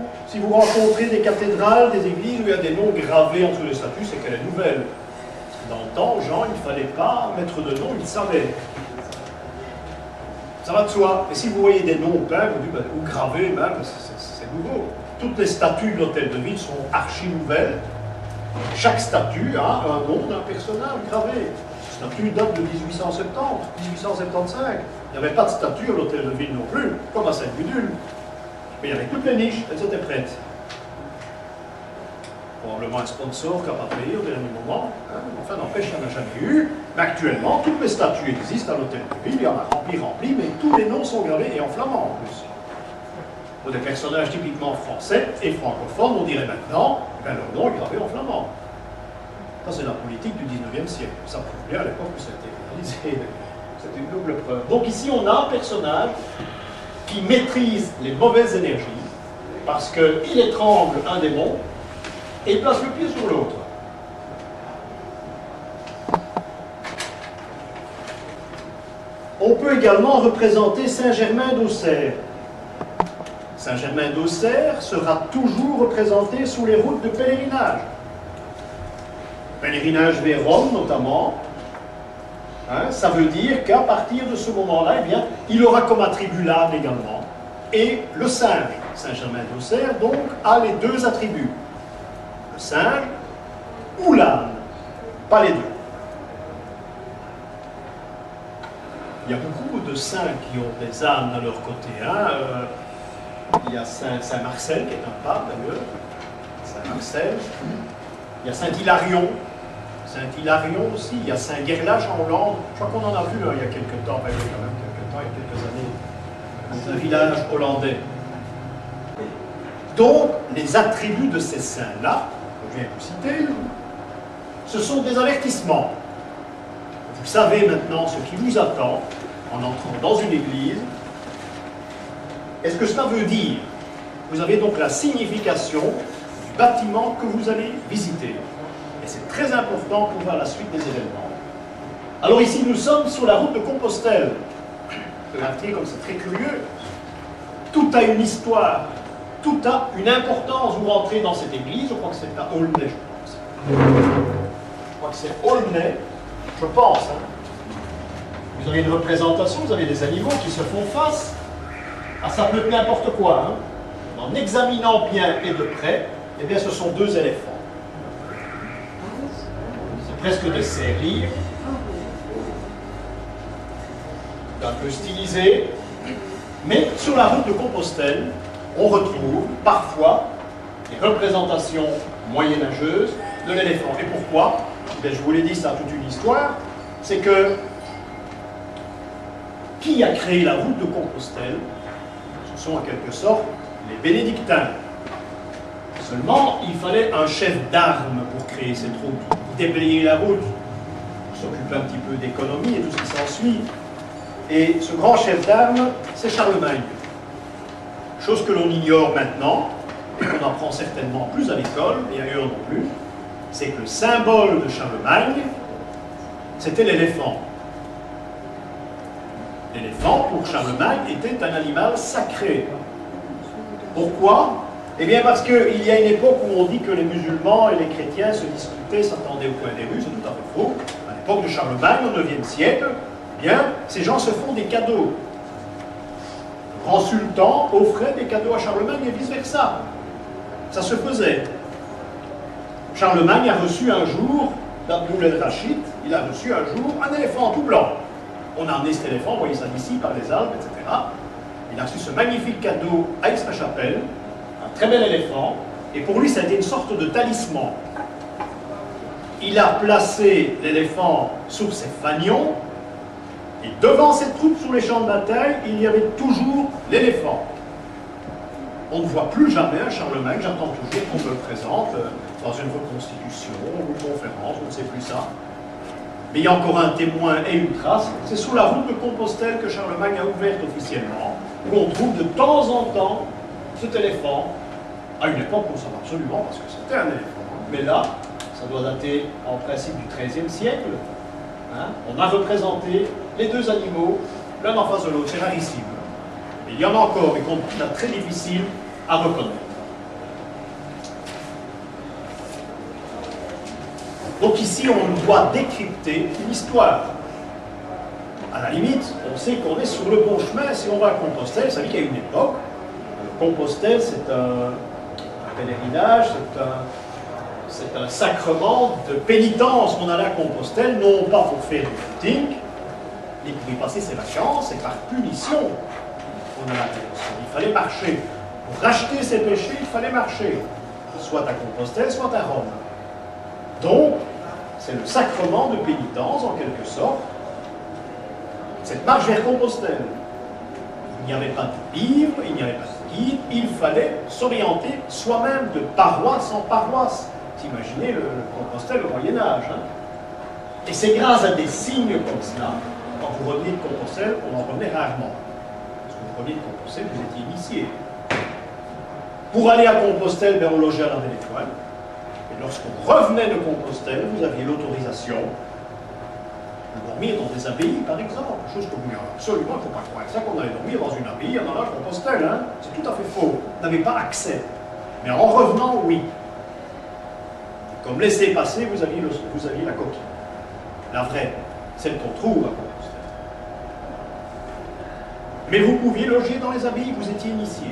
rencontrez des cathédrales, des églises où il y a des noms gravés en dessous des statues, c'est qu'elle est nouvelle. Dans le temps, aux gens, il ne fallait pas mettre de nom, ils savaient. Ça va de soi. Et si vous voyez des noms peints, ou gravés même, c'est nouveau. Toutes les statues de l'hôtel de ville sont archi nouvelles. Chaque statue a un nom d'un personnage gravé. La statue date de 1870, 1875. Il n'y avait pas de statue à l'hôtel de ville non plus, comme à Sainte-Gudule. Mais il y avait toutes les niches, elles étaient prêtes. Probablement un sponsor qui n'a pas payé au dernier moment. Hein. Enfin, n'empêche, il n'y en a jamais eu. Mais actuellement, toutes les statues existent à l'hôtel de ville. Il y en a rempli, mais tous les noms sont gravés et en flamand en plus. Pour des personnages typiquement français et francophones, on dirait maintenant, ben, leur nom est gravé en flamand. Ça, c'est la politique du 19e siècle. Ça prouve bien à l'époque que ça a été réalisé. C'est une double preuve. Donc ici, on a un personnage qui maîtrise les mauvaises énergies parce qu'il étrangle un démon et il place le pied sur l'autre. On peut également représenter Saint-Germain d'Auxerre. Saint-Germain d'Auxerre sera toujours représenté sous les routes de pèlerinage. Pèlerinage vers Rome notamment. Hein, ça veut dire qu'à partir de ce moment-là, eh bien, il aura comme attribut l'âne également. Et le singe, Saint-Germain d'Auxerre, donc, a les deux attributs. Le singe ou l'âne, pas les deux. Il y a beaucoup de saints qui ont des ânes à leur côté. Hein. Il y a Saint-Marcel, qui est un pape d'ailleurs. Saint-Marcel. Il y a Saint-Hilarion. Saint-Hilarion aussi. Il y a Saint-Gerlach en Hollande. Je crois qu'on en a vu il y a quelques temps, il y a quand même quelques temps, il y a quelques années. C'est un village hollandais. Donc, les attributs de ces saints-là, que je viens de vous citer, ce sont des avertissements. Vous savez maintenant ce qui vous attend en entrant dans une église. Est-ce que cela veut dire? Vous avez donc la signification du bâtiment que vous allez visiter. Et c'est très important pour voir la suite des événements. Alors ici, nous sommes sur la route de Compostelle. Vous pouvez comme c'est très curieux. Tout a une histoire, tout a une importance. Vous rentrez dans cette église, je crois que c'est à Aulnay, je pense. Je crois que c'est Aulnay, je pense. Hein. Vous avez une représentation, vous avez des animaux qui se font face. Ah, ça peut être n'importe quoi. Hein. En examinant bien et de près, eh bien, ce sont deux éléphants. C'est presque des serres-livres. Un peu stylisé. Mais sur la route de Compostelle, on retrouve parfois des représentations moyenâgeuses de l'éléphant. Et pourquoi? Eh bien, je vous l'ai dit, ça a toute une histoire. C'est que qui a créé la route de Compostelle? Ce sont en quelque sorte les bénédictins. Seulement, il fallait un chef d'armes pour créer cette route, pour déblayer la route, pour s'occuper un petit peu d'économie et tout ce qui s'ensuit. Et ce grand chef d'armes, c'est Charlemagne. Chose que l'on ignore maintenant, et qu'on apprend certainement plus à l'école, et ailleurs non plus, c'est que le symbole de Charlemagne, c'était l'éléphant. L'éléphant, pour Charlemagne, était un animal sacré. Pourquoi? Eh bien parce qu'il y a une époque où on dit que les musulmans et les chrétiens se disputaient, s'attendaient au coin des rues, c'est tout à fait faux. À l'époque de Charlemagne, au IXe siècle, eh bien, ces gens se font des cadeaux. Le grand sultan offrait des cadeaux à Charlemagne et vice-versa. Ça se faisait. Charlemagne a reçu un jour, d'Abdul el-Rachid, il a reçu un jour un éléphant tout blanc. On a amené cet éléphant, vous voyez ça d'ici, par les Alpes, etc. Il a reçu ce magnifique cadeau à Aix-la-Chapelle, un très bel éléphant, et pour lui ça a été une sorte de talisman. Il a placé l'éléphant sur ses fanions, Et devant cette troupe sur les champs de bataille, il y avait toujours l'éléphant. On ne voit plus jamais un Charlemagne, j'attends toujours qu'on me le présente dans une reconstitution, ou une conférence, on ne sait plus ça. Mais il y a encore un témoin et une trace, c'est sur la route de Compostelle que Charlemagne a ouverte officiellement, où on trouve de temps en temps cet éléphant. À une époque, on savait absolument parce que c'était un éléphant. Mais là, ça doit dater en principe du XIIIe siècle. Hein. On a représenté les deux animaux, l'un en face de l'autre, c'est rarissime. Et il y en a encore, mais qu'on trouve très difficile à reconnaître. Donc ici, on doit décrypter une histoire. À la limite, on sait qu'on est sur le bon chemin si on va à Compostelle. Ça veut dire qu'à une époque, Compostelle, c'est un pèlerinage, c'est un sacrement de pénitence. On allait à Compostelle, non pas pour faire du footing, mais pour y passer ses vacances, et par punition, on allait à Compostelle. Il fallait marcher. Pour racheter ses péchés, il fallait marcher. Soit à Compostelle, soit à Rome. Donc, c'est le sacrement de pénitence, en quelque sorte. Cette marche vers Compostelle. Il n'y avait pas de livre, il n'y avait pas de guide, il fallait s'orienter soi-même de paroisse en paroisse. Vous imaginez le Compostelle au Moyen-Âge. Hein? Et c'est grâce à des signes comme cela, quand vous reveniez de Compostelle, on en revenait rarement. Parce que vous reveniez de Compostelle, vous étiez initié. Pour aller à Compostelle, on logeait à la Belle Étoile. Et lorsqu'on revenait de Compostelle, vous aviez l'autorisation de dormir dans des abbayes, par exemple. Chose que vous absolument, il ne faut pas croire ça qu'on allait dormir dans une abbaye en allant à Compostelle. Hein. C'est tout à fait faux. Vous n'avez pas accès. Mais en revenant, oui. Comme laissez passer, vous aviez la coquille. La vraie, celle qu'on trouve à Compostelle. Mais vous pouviez loger dans les abbayes, vous étiez initié.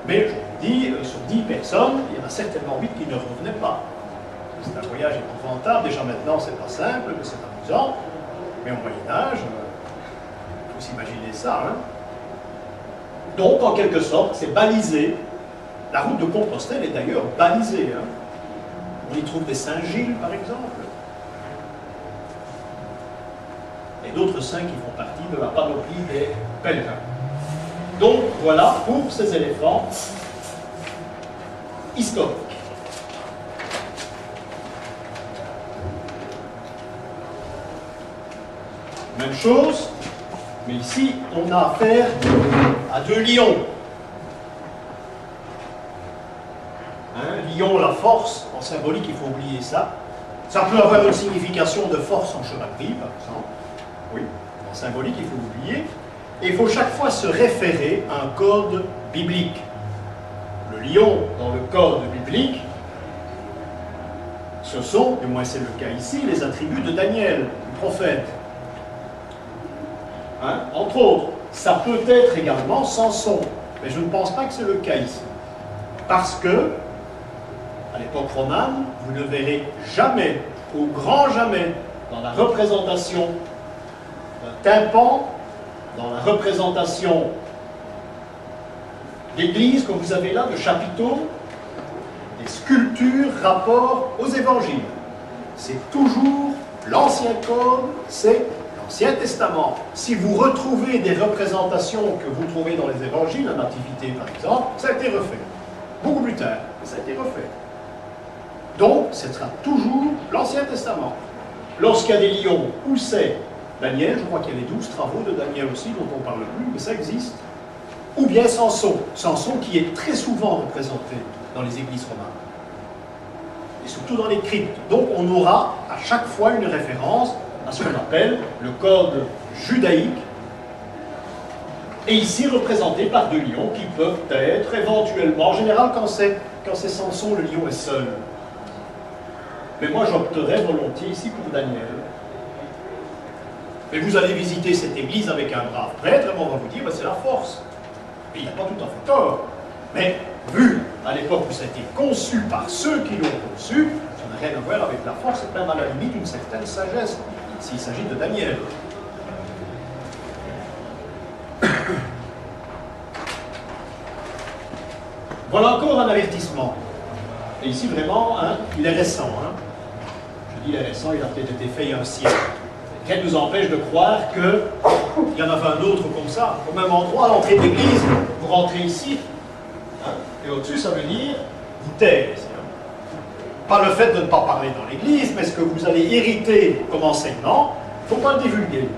Mais je vous dis, sur 10 personnes, il y en a certainement 8 qui ne revenaient pas. C'est un voyage épouvantable. Déjà maintenant, c'est pas simple, mais c'est amusant. Mais au Moyen-Âge, il faut s'imaginer ça. Hein. Donc, en quelque sorte, c'est balisé. La route de Compostelle est d'ailleurs balisée. Hein. On y trouve des Saint-Gilles, par exemple. Et d'autres saints qui font partie de la panoplie des pèlerins. Donc, voilà pour ces éléphants historiques. Même chose, mais ici, on a affaire à 2 lions. Hein, lion, la force, en symbolique, il faut oublier ça. Ça peut avoir une signification de force en chevalerie, par exemple. Oui, en symbolique, il faut oublier. Et il faut chaque fois se référer à un code biblique. Le lion, dans le code biblique, ce sont, du moins c'est le cas ici, les attributs de Daniel, du prophète. Hein? Entre autres, ça peut être également Samson, mais je ne pense pas que c'est le cas ici. Parce que, à l'époque romane, vous ne verrez jamais, au grand jamais, dans la représentation d'un tympan, dans la représentation d'église que vous avez là, de chapiteaux, des sculptures, rapport aux évangiles. C'est toujours l'ancien code, c'est l'Ancien Testament. Si vous retrouvez des représentations que vous trouvez dans les évangiles, la nativité par exemple, ça a été refait. Beaucoup plus tard, mais ça a été refait. Donc, ce sera toujours l'Ancien Testament. Lorsqu'il y a des lions, où c'est Daniel, je crois qu'il y a les 12 travaux de Daniel aussi, dont on ne parle plus, mais ça existe. Ou bien Samson. Samson qui est très souvent représenté dans les églises romanes. Et surtout dans les cryptes. Donc on aura à chaque fois une référence à ce qu'on appelle le code judaïque. Et ici représenté par 2 lions qui peuvent être éventuellement, en général quand c'est Samson, le lion est seul. Mais moi j'opterais volontiers ici pour Daniel. Mais vous allez visiter cette église avec un brave prêtre, et on va vous dire, ben, c'est la force. Et il n'a pas tout à fait tort. Mais vu à l'époque où ça a été conçu par ceux qui l'ont conçu, ça n'a rien à voir avec la force, c'est même à la limite une certaine sagesse, s'il s'agit de Daniel. Voilà encore un avertissement. Et ici vraiment, hein, il est récent. Hein. Je dis il est récent, il a peut-être été fait il y a un siècle. Rien ne nous empêche de croire qu'il y en avait un autre comme ça, au même endroit, à l'entrée de l'église. Vous rentrez ici, hein, et au-dessus, ça veut dire vous taire. Pas le fait de ne pas parler dans l'église, mais ce que vous allez hériter comme enseignement, il ne faut pas le divulguer.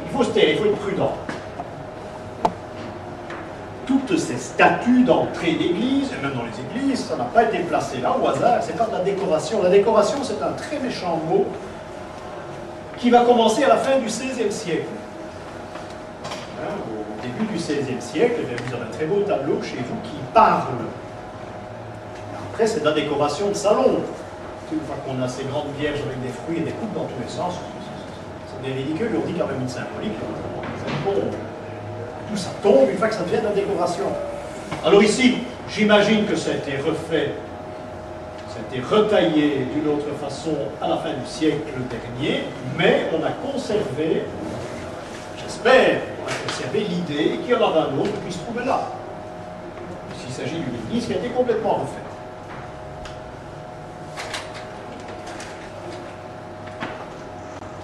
Il faut se taire, il faut être prudent. Toutes ces statues d'entrée d'église, et même dans les églises, ça n'a pas été placé là au hasard, c'est pas de la décoration. La décoration, c'est un très méchant mot qui va commencer à la fin du XVIe siècle. Hein, au début du XVIe siècle, vous avez un très beau tableau chez vous qui parle. Après, c'est de la décoration de salon. Une fois qu'on a ces grandes vierges avec des fruits et des coupes dans tous les sens, c'est des ridicules, on dit quand même une symbolique. Tout ça tombe une fois que ça devient de la décoration. Alors ici, j'imagine que ça a été refait, ça a été retaillé d'une autre façon à la fin du siècle dernier, mais on a conservé, j'espère, on a conservé l'idée qu'il y en avait un autre qui se trouvait là. S'il s'agit d'une église qui a été complètement refaite.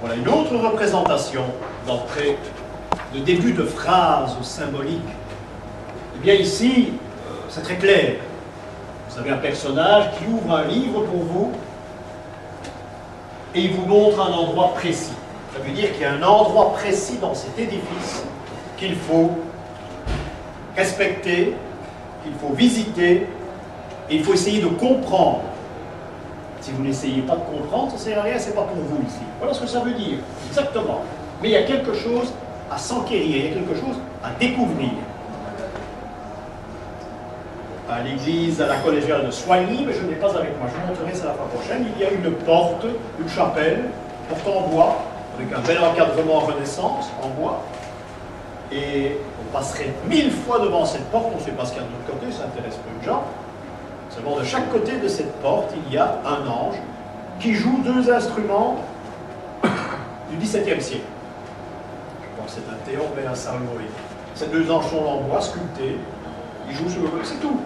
Voilà une autre représentation d'entrée, de début de phrase symbolique. Eh bien ici, c'est très clair. Vous avez un personnage qui ouvre un livre pour vous et il vous montre un endroit précis. Ça veut dire qu'il y a un endroit précis dans cet édifice qu'il faut respecter, qu'il faut visiter et il faut essayer de comprendre. Si vous n'essayez pas de comprendre, ça ne sert à rien, ce n'est pas pour vous ici. Voilà ce que ça veut dire, exactement. Mais il y a quelque chose à s'enquérir, il y a quelque chose à découvrir. À l'église, à la collégiale de Soigny, mais je n'ai pas avec moi, je vous montrerai ça la fois prochaine, il y a une porte, une chapelle, porte en bois, avec un bel encadrement en Renaissance, en bois. Et on passerait 1000 fois devant cette porte, on ne sait pas ce qu'il y a de l'autre côté, ça intéresse peu de gens. Seulement, de chaque côté de cette porte, il y a un ange qui joue deux instruments du XVIIe siècle. Je pense que c'est un théorbe et un salmoé. Ces deux anges sont en bois, sculptés, ils jouent sur le... c'est tout.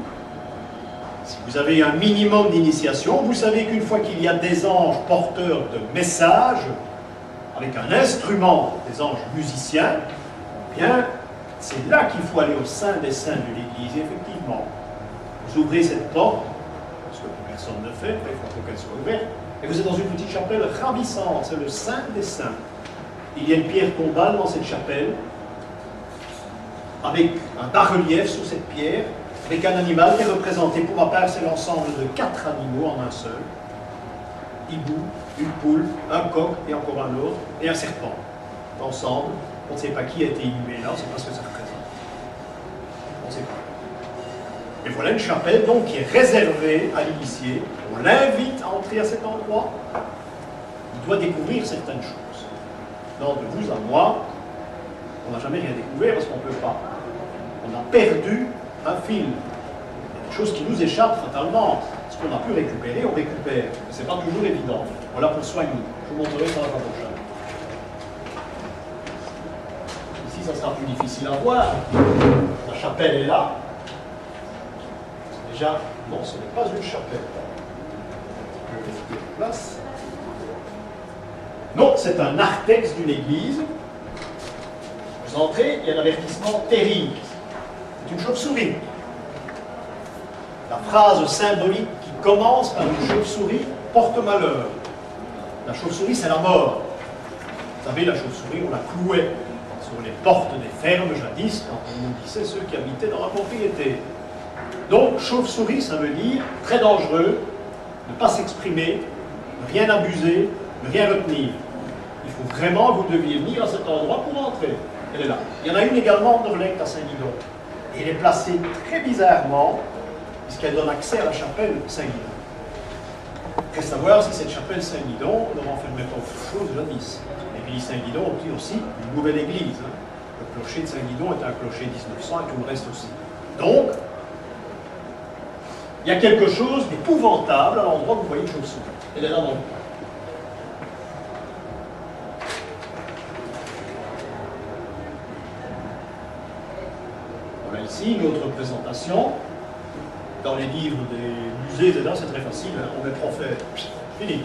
Si vous avez un minimum d'initiation, vous savez qu'une fois qu'il y a des anges porteurs de messages, avec un instrument, des anges musiciens, eh bien, c'est là qu'il faut aller au sein des saints de l'Église, effectivement. Vous ouvrez cette porte, ce que personne ne fait, mais il faut qu'elle soit ouverte, et vous êtes dans une petite chapelle ravissante, c'est le Saint des Saints. Il y a une pierre tombale dans cette chapelle, avec un bas-relief sur cette pierre, avec un animal qui est représenté, pour ma part, c'est l'ensemble de 4 animaux en un seul. Hibou, une poule, un coq et encore un autre, et un serpent. Ensemble, on ne sait pas qui a été inhumé là, on ne sait pas ce que ça représente. On ne sait pas. Et voilà une chapelle donc qui est réservée à l'initié. On l'invite à entrer à cet endroit. Il doit découvrir certaines choses. Non, de vous à moi, on n'a jamais rien découvert parce qu'on ne peut pas. On a perdu un fil. Il y a des choses qui nous échappent fatalement. Ce qu'on a pu récupérer, on récupère. Mais ce n'est pas toujours évident. Voilà pour soigner. Je vous montrerai ça la fois prochaine. Ici, ça sera plus difficile à voir. La chapelle est là. Déjà, non, ce n'est pas une chapelle. Je vais mettre en place. Non, c'est un narthex d'une église. Vous entrez, il y a un avertissement terrible. C'est une chauve-souris. La phrase symbolique qui commence par une chauve-souris porte malheur. La chauve-souris, c'est la mort. Vous savez, la chauve-souris, on la clouait sur les portes des fermes jadis, quand on nous disait ceux qui habitaient dans la propriété. Donc, chauve-souris, ça veut dire très dangereux, ne pas s'exprimer, ne rien abuser, ne rien retenir. Il faut vraiment, vous deviez venir à cet endroit pour entrer. Elle est là. Il y en a une également en Orlec à Saint-Guidon. Et elle est placée très bizarrement, puisqu'elle donne accès à la chapelle Saint-Guidon. Reste savoir si cette chapelle Saint-Guidon ne renfermait pas autre chose jadis. L'église Saint-Guidon dit aussi une nouvelle église. Le clocher de Saint-Guidon est un clocher 1900 et tout le reste aussi. Donc, il y a quelque chose d'épouvantable à l'endroit où vous voyez une chauve-souris. Elle est là dans le coin. Voilà ici une autre représentation. Dans les livres des musées, c'est très facile, hein, on met prophète, fini.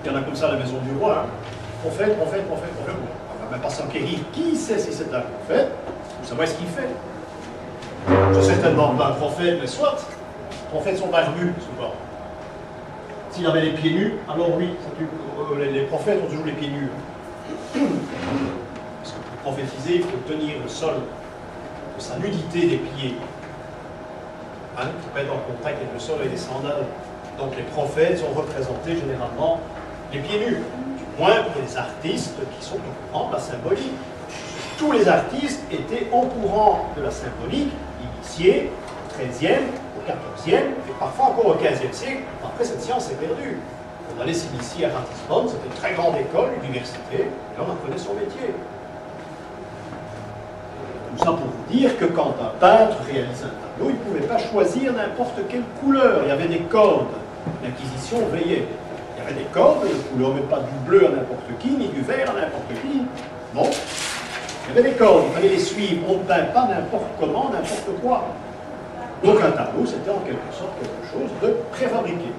Il y en a comme ça à la maison du roi. Hein. Prophète, prophète, prophète, prophète. On ne va même pas s'enquérir. Qui sait si c'est un prophète? Vous savez ce qu'il fait. C'est certainement pas un prophète, mais soit. Les prophètes sont barbus, souvent. S'il avait les pieds nus, alors oui, les prophètes ont toujours les pieds nus. Parce que pour prophétiser, il faut tenir le sol de sa nudité des pieds. Hein, il ne faut pas être en contact avec le sol et les sandales. Donc les prophètes sont représentés généralement les pieds nus. Du moins pour les artistes qui sont au courant de la symbolique. Tous les artistes étaient au courant de la symbolique, initiés au XIIIe, au XIVe et parfois encore au XVe siècle. Après, cette science est perdue. On allait s'initier à Ratisbonne, c'était une très grande école, université, et on apprenait son métier. Tout ça pour vous dire que quand un peintre réalisait un tableau, il ne pouvait pas choisir n'importe quelle couleur. Il y avait des codes. L'Inquisition veillait. Il y avait des codes de couleur, mais pas du bleu à n'importe qui, ni du vert à n'importe qui. Non. Il y avait des codes, il fallait les suivre. On ne peint pas n'importe comment, n'importe quoi. Donc un tableau, c'était en quelque sorte quelque chose de préfabriqué.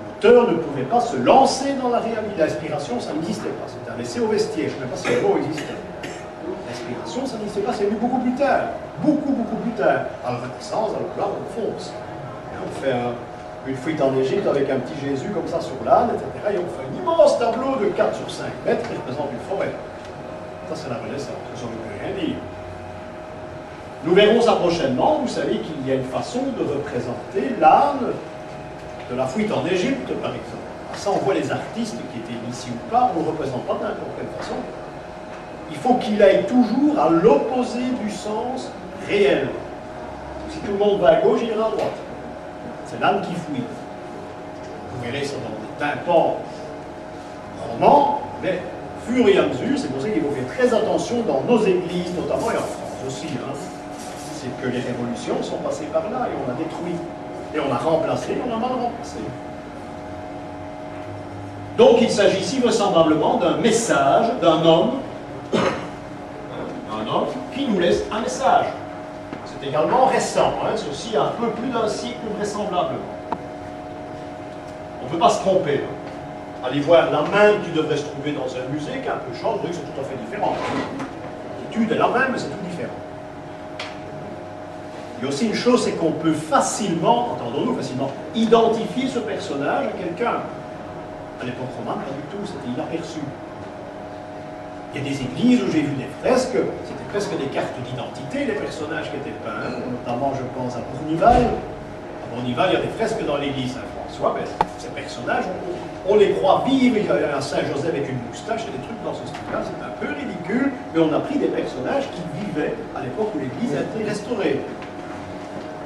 L'auteur ne pouvait pas se lancer dans la réalité. L'inspiration, ça n'existait pas. C'était un essai au vestiaire. Je ne sais même pas si le mot existait. L'inspiration, ça n'existait pas. C'est venu beaucoup plus tard. Beaucoup plus tard. À la Renaissance, alors là, on fonce. Et on fait une fuite en Égypte avec un petit Jésus comme ça sur l'âne, etc. Et on fait un immense tableau de 4 sur 5 mètres qui représente une forêt. Ça, c'est la Renaissance. Ça ne veut rien dire. Nous verrons ça prochainement. Vous savez qu'il y a une façon de représenter l'âne de la fuite en Égypte, par exemple. Ça, on voit les artistes qui étaient ici ou pas, on ne le représente pas de n'importe quelle façon. Il faut qu'il aille toujours à l'opposé du sens réel. Si tout le monde va à gauche, il ira à droite. C'est l'âne qui fuit. Vous verrez ça dans des tympans romans, mais au fur et à mesure, c'est pour ça qu'il faut faire très attention dans nos églises, notamment, et en France aussi, hein, c'est que les révolutions sont passées par là, et on a détruit, et on a remplacé, on a mal remplacé. Donc il s'agit ici vraisemblablement d'un message d'un homme qui nous laisse un message. C'est également récent, hein, ceci a un peu plus d'un siècle vraisemblablement. On ne peut pas se tromper. Allez voir la même qui devrait se trouver dans un musée, qui a un peu changé, c'est tout à fait différent. L'étude est la même, mais c'est tout différent. Il y a aussi une chose, c'est qu'on peut facilement, entendons-nous, facilement identifier ce personnage à quelqu'un. À l'époque romane, pas du tout, c'était inaperçu. Il y a des églises où j'ai vu des fresques, c'était presque des cartes d'identité, les personnages qui étaient peints, notamment je pense à Bournival. À Bournival, il y a des fresques dans l'église Saint-François, mais ces personnages, on les croit vivre, il y a un Saint-Joseph avec une moustache et des trucs dans ce style-là, c'est un peu ridicule, mais on a pris des personnages qui vivaient à l'époque où l'église a été restaurée.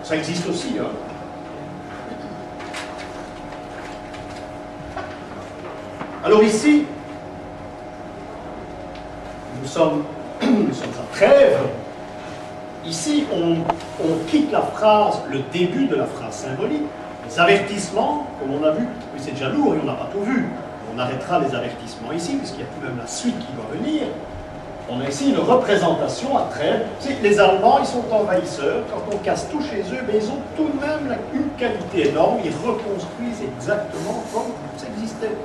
Ça existe aussi, hein. Alors ici, nous sommes à Trèves. Ici, on quitte la phrase, le début de la phrase symbolique, les avertissements, comme on a vu, mais c'est déjà lourd et on n'a pas tout vu. On arrêtera les avertissements ici, puisqu'il y a tout de même la suite qui doit venir. On a ici une représentation à Trèves. Les Allemands, ils sont envahisseurs. Quand on casse tout chez eux, mais ils ont tout de même une qualité énorme. Ils reconstruisent exactement comme ça existait.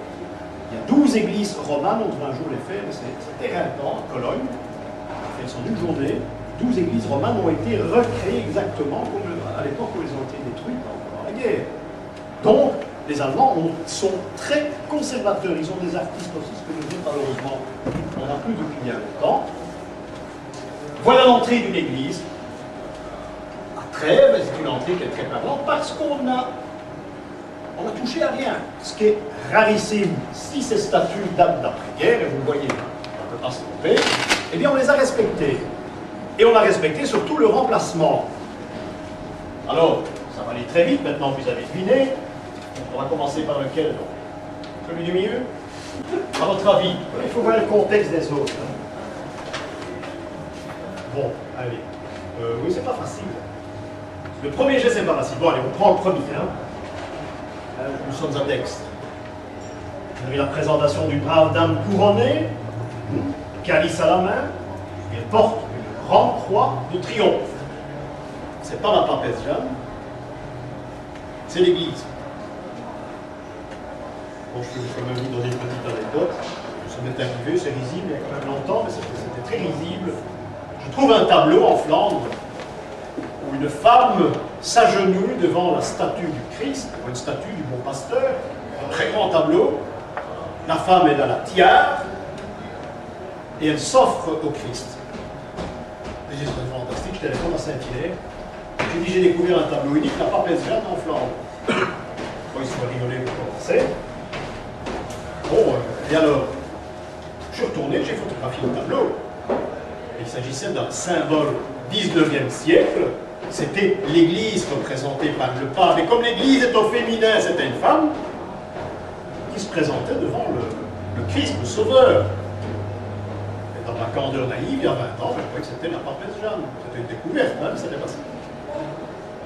Il y a 12 églises romanes, on devrait un jour les faire, mais c'est éreintant, à Cologne. Elles sont d'une journée. 12 églises romanes ont été recréées exactement comme à l'époque où elles ont été détruites pendant la guerre. Donc, les Allemands sont très conservateurs. Ils ont des artistes aussi, ce que nous dit malheureusement, on n'a plus depuis bien longtemps. Voilà l'entrée d'une église. À Trèves, c'est une entrée qui est très parlante parce qu'on a touché à rien. Ce qui est rarissime, si ces statues datent d'après-guerre, et vous le voyez, on ne peut pas se tromper, eh bien on les a respectées. Et on a respecté surtout le remplacement. Alors, ça va aller très vite, maintenant vous avez deviné. On va commencer par lequel, donc? Celui du milieu? À votre avis, il faut voir le contexte des autres. Bon, allez. Oui, c'est pas facile. Le premier jet, c'est pas facile. Bon, allez, on prend le premier. Hein. Nous sommes à Dextre. Vous avez la présentation d'une brave dame couronnée, calice à la main, et elle porte une grande croix de triomphe. C'est pas la papesse Jeanne, c'est l'église. Bon, je peux quand même vous donner une petite anecdote. Ça m'est arrivé, c'est risible, il y a quand même longtemps, mais c'était très risible. Je trouve un tableau en Flandre où une femme s'agenouille devant la statue du Christ, ou une statue du bon pasteur, un très grand tableau. La femme est dans la tiare et elle s'offre au Christ. Et j'ai trouvé fantastique, je téléphone à Saint-Hilaire. J'ai dit, j'ai découvert un tableau unique, la papesse Jeanne en Flandre. Bon, ils se sont rigolés pour commencer. Bon, et alors, je suis retourné, j'ai photographié le tableau. Et il s'agissait d'un symbole 19e siècle. C'était l'église représentée par le pape. Et comme l'église est au féminin, c'était une femme qui se présentait devant le Christ, le Sauveur. Et dans ma candeur naïve, il y a 20 ans, je croyais que c'était la papesse Jeanne. C'était une découverte, hein, mais c'était pas ça.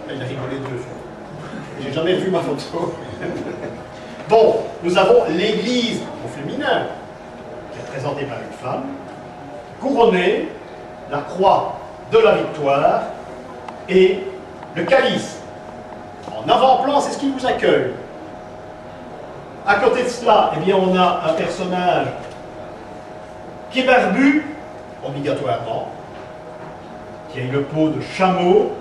Il a rigolé 2 fois. J'ai jamais vu ma photo. Bon, nous avons l'église au féminin, qui est présentée par une femme, couronnée, la croix de la victoire et le calice. En avant-plan, c'est ce qui vous accueille. À côté de cela, eh bien, on a un personnage qui est barbu, obligatoirement, qui a une peau de chameau.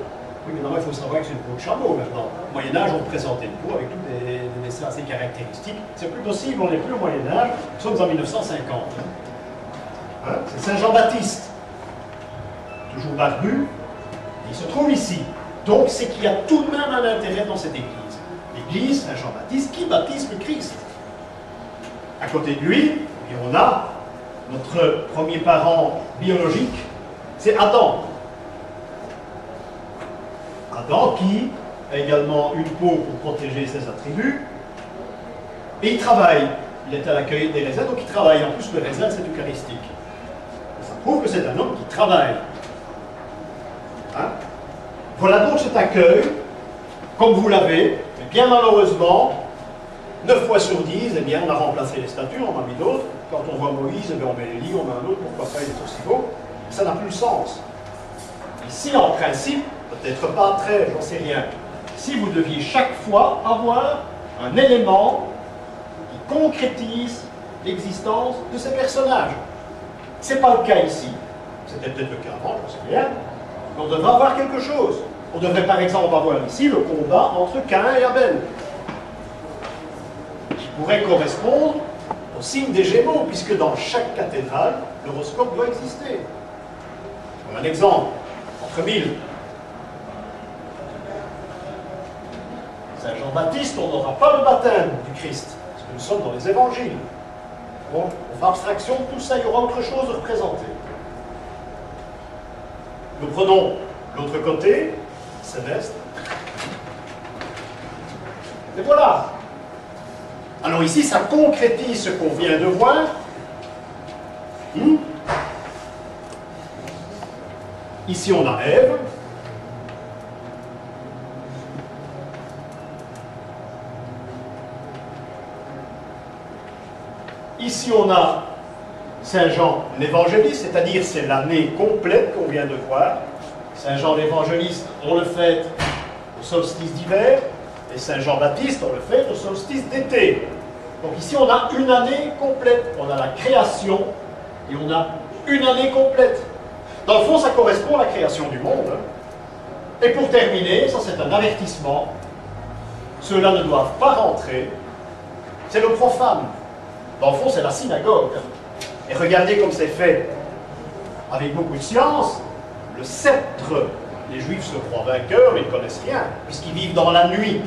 Oui, mais normalement, il faut savoir que c'est une peau de chameau maintenant. Au Moyen-Âge, on présentait une peau avec tous des dessins assez caractéristiques. C'est plus possible, on n'est plus au Moyen-Âge, nous sommes en 1950. Hein? C'est Saint Jean-Baptiste, toujours barbu, il se trouve ici. Donc, c'est qu'il y a tout de même un intérêt dans cette église. L'église Saint Jean-Baptiste qui baptise le Christ. À côté de lui, on a notre premier parent biologique, c'est Adam. Adam qui a également une peau pour protéger ses attributs, et il travaille. Il est à la cueillette des raisins, donc il travaille. En plus, le raisin, c'est eucharistique. Et ça prouve que c'est un homme qui travaille. Hein? Voilà donc cet accueil, comme vous l'avez, mais bien malheureusement, 9 fois sur 10, eh bien, on a remplacé les statues, on en a mis d'autres. Quand on voit Moïse, eh bien, on met les lits, on met un autre, pourquoi pas, il est aussi beau. Ça n'a plus le sens. Ici, en principe, peut-être pas très, j'en sais rien. Si vous deviez chaque fois avoir un élément qui concrétise l'existence de ces personnages. Ce n'est pas le cas ici. C'était peut-être le cas avant, j'en sais rien. Mais on devrait avoir quelque chose. On devrait par exemple avoir ici le combat entre Caïn et Abel, qui pourrait correspondre au signe des Gémeaux, puisque dans chaque cathédrale, l'horoscope doit exister. Pour un exemple, entre 1000. Saint Jean-Baptiste, on n'aura pas le baptême du Christ, parce que nous sommes dans les évangiles. Bon, on fera abstraction de tout ça, il y aura autre chose représentée. Nous prenons l'autre côté, céleste. Et voilà. Alors ici, ça concrétise ce qu'on vient de voir. Ici, on a Ève. Ici, on a Saint Jean l'évangéliste, c'est-à-dire c'est l'année complète qu'on vient de voir. Saint Jean l'évangéliste, on le fête au solstice d'hiver, et Saint Jean-Baptiste, on le fête au solstice d'été. Donc ici, on a une année complète. On a la création, et on a une année complète. Dans le fond, ça correspond à la création du monde. Et pour terminer, ça c'est un avertissement, ceux-là ne doivent pas rentrer, c'est le profane. Dans le fond, c'est la synagogue. Et regardez comme c'est fait avec beaucoup de science. Le sceptre, les Juifs se croient vainqueurs, mais ils ne connaissent rien, puisqu'ils vivent dans la nuit.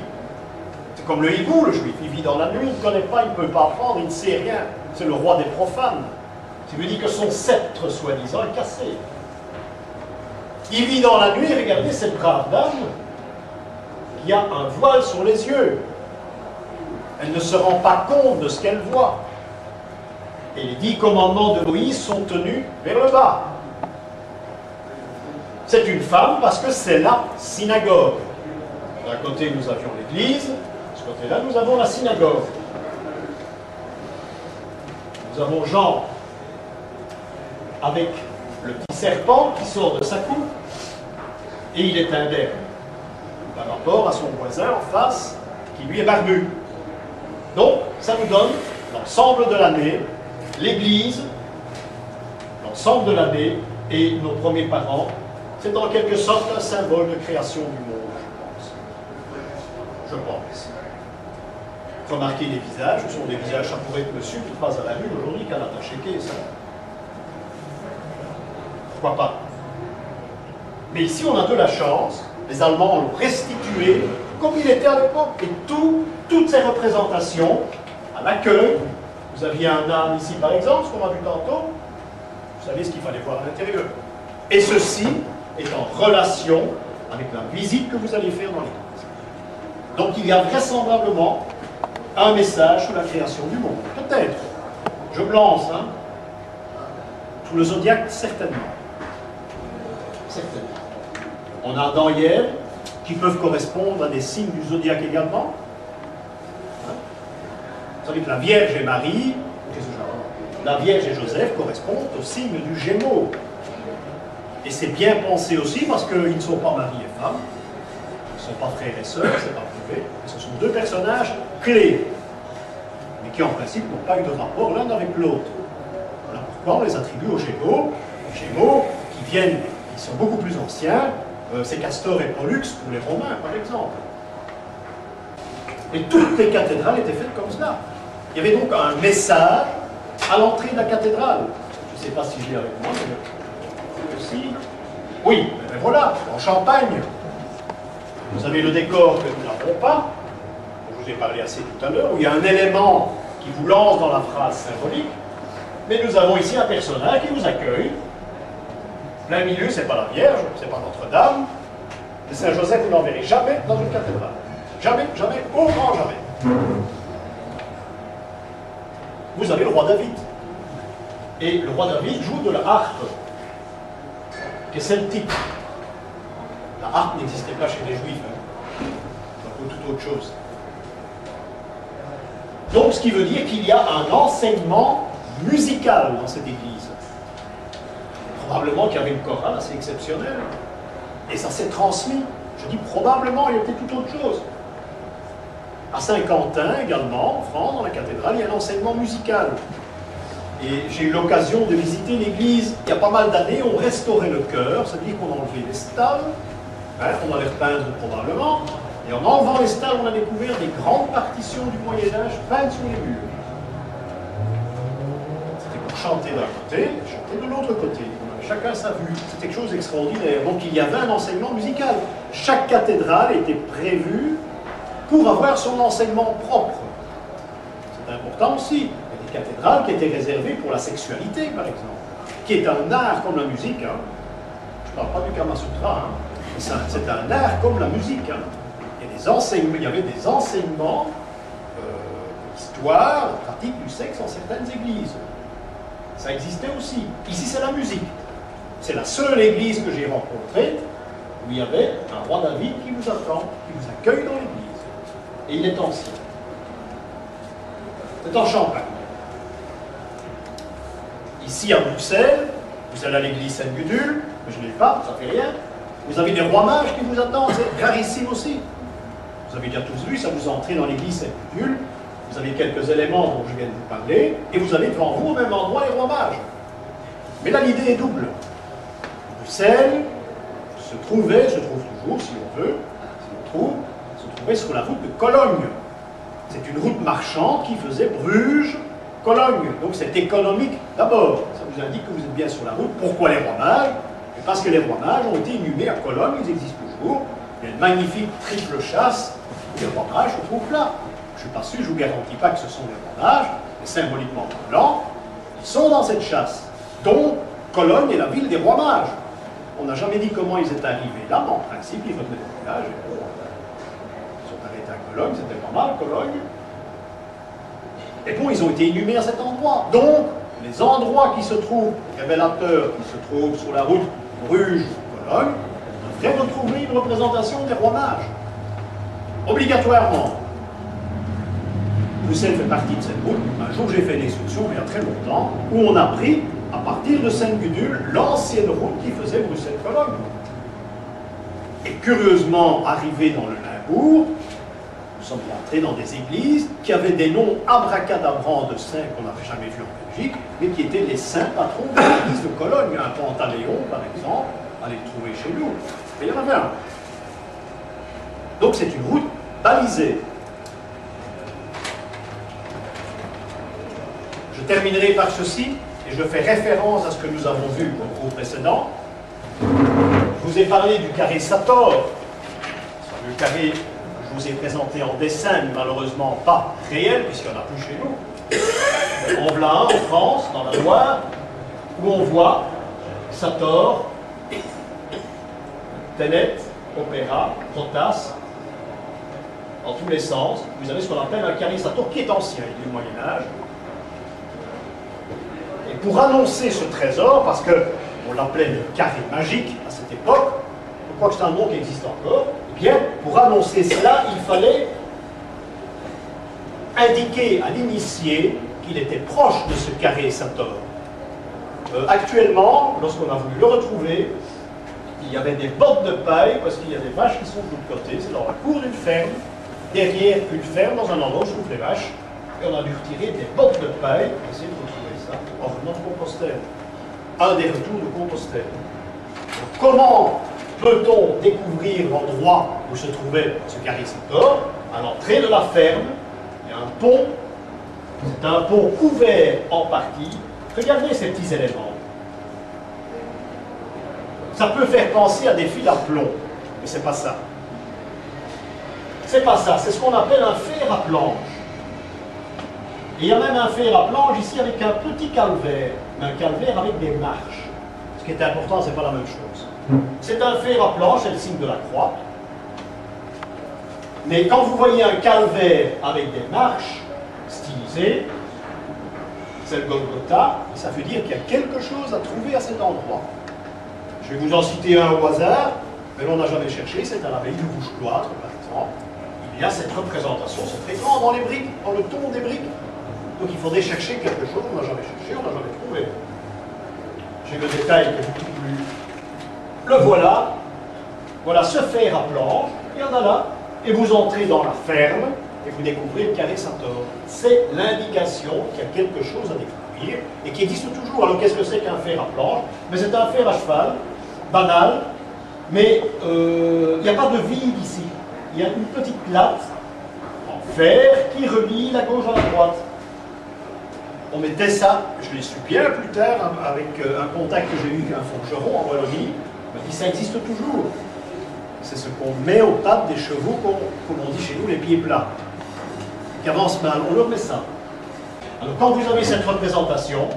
C'est comme le hibou, le Juif, il vit dans la nuit, il ne connaît pas, il ne peut pas apprendre, il ne sait rien. C'est le roi des profanes. Ça veut dire que son sceptre, soi-disant, est cassé. Il vit dans la nuit, regardez cette brave dame qui a un voile sur les yeux. Elle ne se rend pas compte de ce qu'elle voit. Et les 10 commandements de Moïse sont tenus vers le bas. C'est une femme parce que c'est la synagogue. D'un côté, nous avions l'église, de ce côté-là, nous avons la synagogue. Nous avons Jean avec le petit serpent qui sort de sa coupe, et il est indemne par rapport à son voisin en face, qui lui est barbu. Donc, ça nous donne l'ensemble de l'année, l'Église, l'ensemble de l'année et nos premiers parents. C'est en quelque sorte un symbole de création du monde, je pense. Remarquez les visages, ce sont des visages, ça pourrait être monsieur qui passe à la rue aujourd'hui, qui a l'attaché ça. Pourquoi pas? Mais ici, on a de la chance. Les Allemands l'ont restitué comme il était à l'époque. Et toutes ces représentations, à l'accueil, vous aviez un âne ici par exemple, ce qu'on a vu tantôt, vous savez ce qu'il fallait voir à l'intérieur. Et ceci est en relation avec la visite que vous allez faire dans l'église. Donc il y a vraisemblablement un message sur la création du monde. Peut-être. Je me lance, hein. Sous le zodiaque, certainement. Certainement. On a Adam et Ève qui peuvent correspondre à des signes du zodiaque également. Hein? Vous savez que la Vierge et Marie, la Vierge et Joseph correspondent au signe du Gémeaux. Et c'est bien pensé aussi parce qu'ils ne sont pas mari et femme, ils ne sont pas frères et sœurs, c'est pas prouvé, mais ce sont deux personnages clés, mais qui en principe n'ont pas eu de rapport l'un avec l'autre. Voilà pourquoi on les attribue aux Gémeaux, qui viennent, qui sont beaucoup plus anciens, c'est Castor et Pollux pour les Romains par exemple. Et toutes les cathédrales étaient faites comme cela. Il y avait donc un message à l'entrée de la cathédrale. Je ne sais pas si je l'ai avec moi, mais aussi. Oui, ben voilà, en Champagne. Vous avez le décor que nous n'avons pas, dont je vous ai parlé assez tout à l'heure, où il y a un élément qui vous lance dans la phrase symbolique, mais nous avons ici un personnage qui vous accueille. Plein milieu, ce n'est pas la Vierge, ce n'est pas Notre-Dame, mais Saint-Joseph, vous n'en verrez jamais dans une cathédrale. Jamais, jamais, au grand jamais. Vous avez le roi David. Et le roi David joue de la harpe, qui est celtique. La harpe n'existait pas chez les Juifs, hein. C'est toute autre chose. Donc, ce qui veut dire qu'il y a un enseignement musical dans cette église. Probablement qu'il y avait une chorale assez exceptionnelle. Et ça s'est transmis. Je dis probablement, il y avait tout autre chose. À Saint-Quentin également, en France, dans la cathédrale, il y a un enseignement musical. Et j'ai eu l'occasion de visiter l'église il y a pas mal d'années. On restaurait le chœur, c'est-à-dire qu'on enlevait les stalles, hein, on allait repeindre probablement, et en enlevant les stalles, on a découvert des grandes partitions du Moyen-Âge peintes sur les murs. C'était pour chanter d'un côté et chanter de l'autre côté. On avait chacun sa vue. C'était quelque chose d'extraordinaire. Donc il y avait un enseignement musical. Chaque cathédrale était prévue pour avoir son enseignement propre. C'est important aussi. Il y a des cathédrales qui étaient réservées pour la sexualité, par exemple, qui est un art comme la musique. Hein. Je ne parle pas du Kama Sutra, hein. C'est un art comme la musique. Hein. Il y avait des enseignements d'histoire, pratique du sexe dans certaines églises. Ça existait aussi. Ici, c'est la musique. C'est la seule église que j'ai rencontrée où il y avait un roi David qui vous attend, qui vous accueille dans l'église. Et il est ancien. C'est en Champagne. Ici, à Bruxelles, vous allez à l'église Sainte-Gudule, mais je ne l'ai pas, ça ne fait rien. Vous avez des rois mages qui vous attendent, c'est rarissime aussi. Vous avez déjà tous vu, ça vous entrez dans l'église Sainte-Gudule, vous avez quelques éléments dont je viens de vous parler, et vous avez devant vous au même endroit les rois mages. Mais là, l'idée est double. Bruxelles se trouve toujours, si on veut, se trouvait sur la route de Cologne. C'est une route marchande qui faisait Bruges-Cologne. Donc c'est économique d'abord. Ça vous indique que vous êtes bien sur la route. Pourquoi les rois mages? Parce que les rois mages ont été inhumés à Cologne, ils existent toujours. Il y a une magnifique triple chasse où les rois mages se trouvent là. Je ne suis pas sûr, je ne vous garantis pas que ce sont les rois mages, mais symboliquement parlant, ils sont dans cette chasse. Donc, Cologne est la ville des rois mages. On n'a jamais dit comment ils étaient arrivés là, mais en principe, ils venaient de voyage. Ils sont arrêtés à Cologne, c'était pas mal, Cologne. Et bon, ils ont été inhumés à cet endroit. Donc, les endroits qui se trouvent, les révélateurs qui se trouvent sur la route Bruges-Cologne, devraient retrouver une représentation des rois mages. Obligatoirement. Bruxelles fait partie de cette route. Un jour, j'ai fait une excursion, il y a très longtemps, où on a pris, à partir de Sainte-Gudule, l'ancienne route qui faisait Bruxelles-Cologne. Et curieusement, arrivé dans le Limbourg, nous sommes entrés dans des églises qui avaient des noms abracadabrants de saints qu'on n'avait jamais vus en Belgique, mais qui étaient les saints patrons de l'église de Cologne. Un Pantaléon, par exemple, allez le trouver chez nous. Et il y en avait un. Donc c'est une route balisée. Je terminerai par ceci, et je fais référence à ce que nous avons vu au cours précédent. Je vous ai parlé du carré Sator. Le carré que je vous ai présenté en dessin, mais malheureusement pas réel, puisqu'il n'y en a plus chez nous. On l'a un en France, dans la Loire, où on voit Sator, Tenet, Opéra, Protas, dans tous les sens. Vous avez ce qu'on appelle un carré Sator qui est ancien, il est du Moyen-Âge. Et pour annoncer ce trésor, parce qu'on l'appelait le carré magique à cette époque, je crois que c'est un nom qui existe encore, eh bien, pour annoncer cela, il fallait indiquer à l'initié qu'il était proche de ce carré Sator. Actuellement, lorsqu'on a voulu le retrouver, il y avait des bottes de paille, parce qu'il y a des vaches qui sont de l'autre côté, c'est dans la cour d'une ferme, derrière une ferme, dans un endroit où se trouvent les vaches, et on a dû retirer des bottes de paille, essayer de retrouver ça, en venant de Compostelle. Un des retours de Compostelle. Donc, comment peut-on découvrir l'endroit où se trouvait ce carré Sator? À l'entrée de la ferme, il y a un pont, c'est un pont couvert en partie. Regardez ces petits éléments. Ça peut faire penser à des fils à plomb, mais c'est pas ça. C'est pas ça, c'est ce qu'on appelle un fer à planche. Et il y a même un fer à planche ici avec un petit calvaire, mais un calvaire avec des marches. Ce qui est important, c'est pas la même chose. C'est un fer à planche, c'est le signe de la croix. Mais quand vous voyez un calvaire avec des marches stylisées, c'est le Golgotha, et ça veut dire qu'il y a quelque chose à trouver à cet endroit. Je vais vous en citer un au hasard, mais l'on n'a jamais cherché, c'est à l'abbaye du Rouge-Cloître, par exemple. Il y a cette représentation, c'est très grand dans les briques, dans le ton des briques. Donc il faudrait chercher quelque chose, on n'a jamais cherché, on n'a jamais trouvé. J'ai le détail que je trouve plus. Le voilà. Voilà ce fer à planche, il y en a là. Et vous entrez dans la ferme et vous découvrez le carré Sator. C'est l'indication qu'il y a quelque chose à découvrir et qui existe toujours. Alors qu'est-ce que c'est qu'un fer à planche? Mais c'est un fer à cheval, banal, mais il n'y a pas de vide ici. Il y a une petite plate en fer qui relie la gauche à la droite. On mettait ça, je l'ai su bien plus tard avec un contact que j'ai eu avec un forgeron en Wallonie, il m'a dit ça existe toujours. C'est ce qu'on met aux pattes des chevaux, comme on dit chez nous, les pieds plats, qui avancent mal. On leur met ça. Alors quand vous avez cette représentation,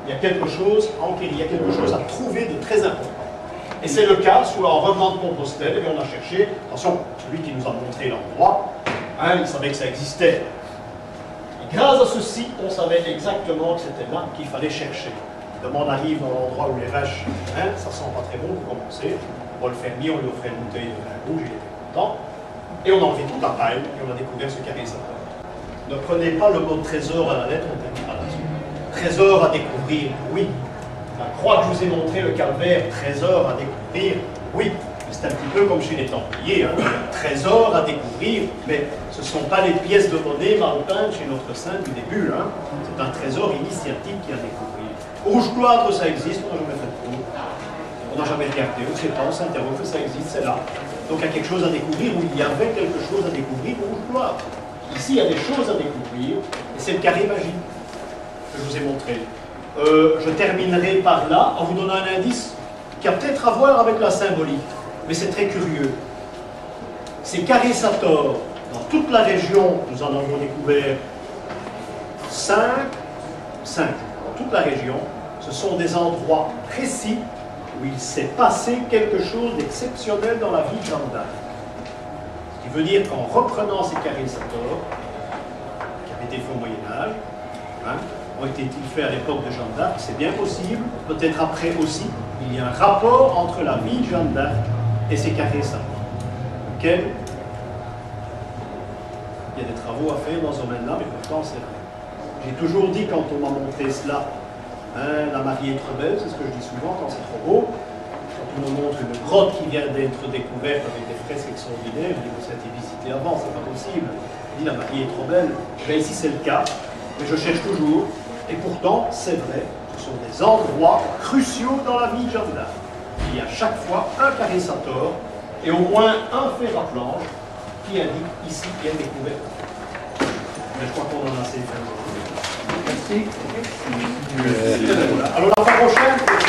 il y a quelque chose à enquérir, il y a quelque chose à trouver de très important. Et c'est le cas en revenant de Compostelle, et on a cherché, attention, celui qui nous a montré l'endroit, hein, il savait que ça existait. Et grâce à ceci, on savait exactement que c'était là qu'il fallait chercher. Évidemment, on arrive dans l'endroit où les vaches, hein, ça sent pas très bon pour commencer. On le fermier, on lui offrait une bouteille de vin rouge, il était content. Et on a enlevé toute la paille, et on a découvert ce carré Sator. Ne prenez pas le mot trésor à la lettre, on termine pas là-dessus. Trésor à découvrir, oui. La croix que je vous ai montré, le calvaire, trésor à découvrir, oui. C'est un petit peu comme chez les Templiers, hein. Trésor à découvrir, mais ce ne sont pas les pièces de monnaie mal peintes chez notre saint du début. Hein. C'est un trésor initiatique qui a découvrir. Rouge-Cloître, ça existe, on n'a jamais fait de tour. On n'a jamais regardé, on ne sait pas, on s'interroge, ça existe, c'est là. Donc il y a quelque chose à découvrir, ou il y avait quelque chose à découvrir au Rouge-Cloître. Ici, il y a des choses à découvrir, et c'est le carré magique que je vous ai montré. Je terminerai par là en vous donnant un indice qui a peut-être à voir avec la symbolique, mais c'est très curieux. Ces carrés Sator, dans toute la région, nous en avons découvert 5, dans toute la région, ce sont des endroits précis où il s'est passé quelque chose d'exceptionnel dans la vie de Jeanne d'Arc. Ce qui veut dire qu'en reprenant ces carrés Sator, qui avaient été faits au Moyen-Âge, hein, ont été faits à l'époque de Jeanne d'Arc, c'est bien possible, peut-être après aussi, il y a un rapport entre la vie de Jeanne d'Arc et ces carrés Sator. Lequel il y a des travaux à faire dans ce domaine-là, mais pourtant c'est vrai. J'ai toujours dit quand on m'a montré cela, hein, la mariée est trop belle, c'est ce que je dis souvent quand c'est trop beau. Quand Il me montre une grotte qui vient d'être découverte avec des fresques extraordinaires. Je dis, ça a été visité avant, c'est pas possible. Il dit, la mariée est trop belle. Ben, ici, c'est le cas, mais je cherche toujours. Et pourtant, c'est vrai, ce sont des endroits cruciaux dans la vie de Jeanne d'Arc. Il y a chaque fois un charissator et au moins un fer à planche qui indique ici qu'il y a une découverte. Mais je crois qu'on en a assez fait aujourd'hui. Merci. Voilà. Alors la fois prochaine,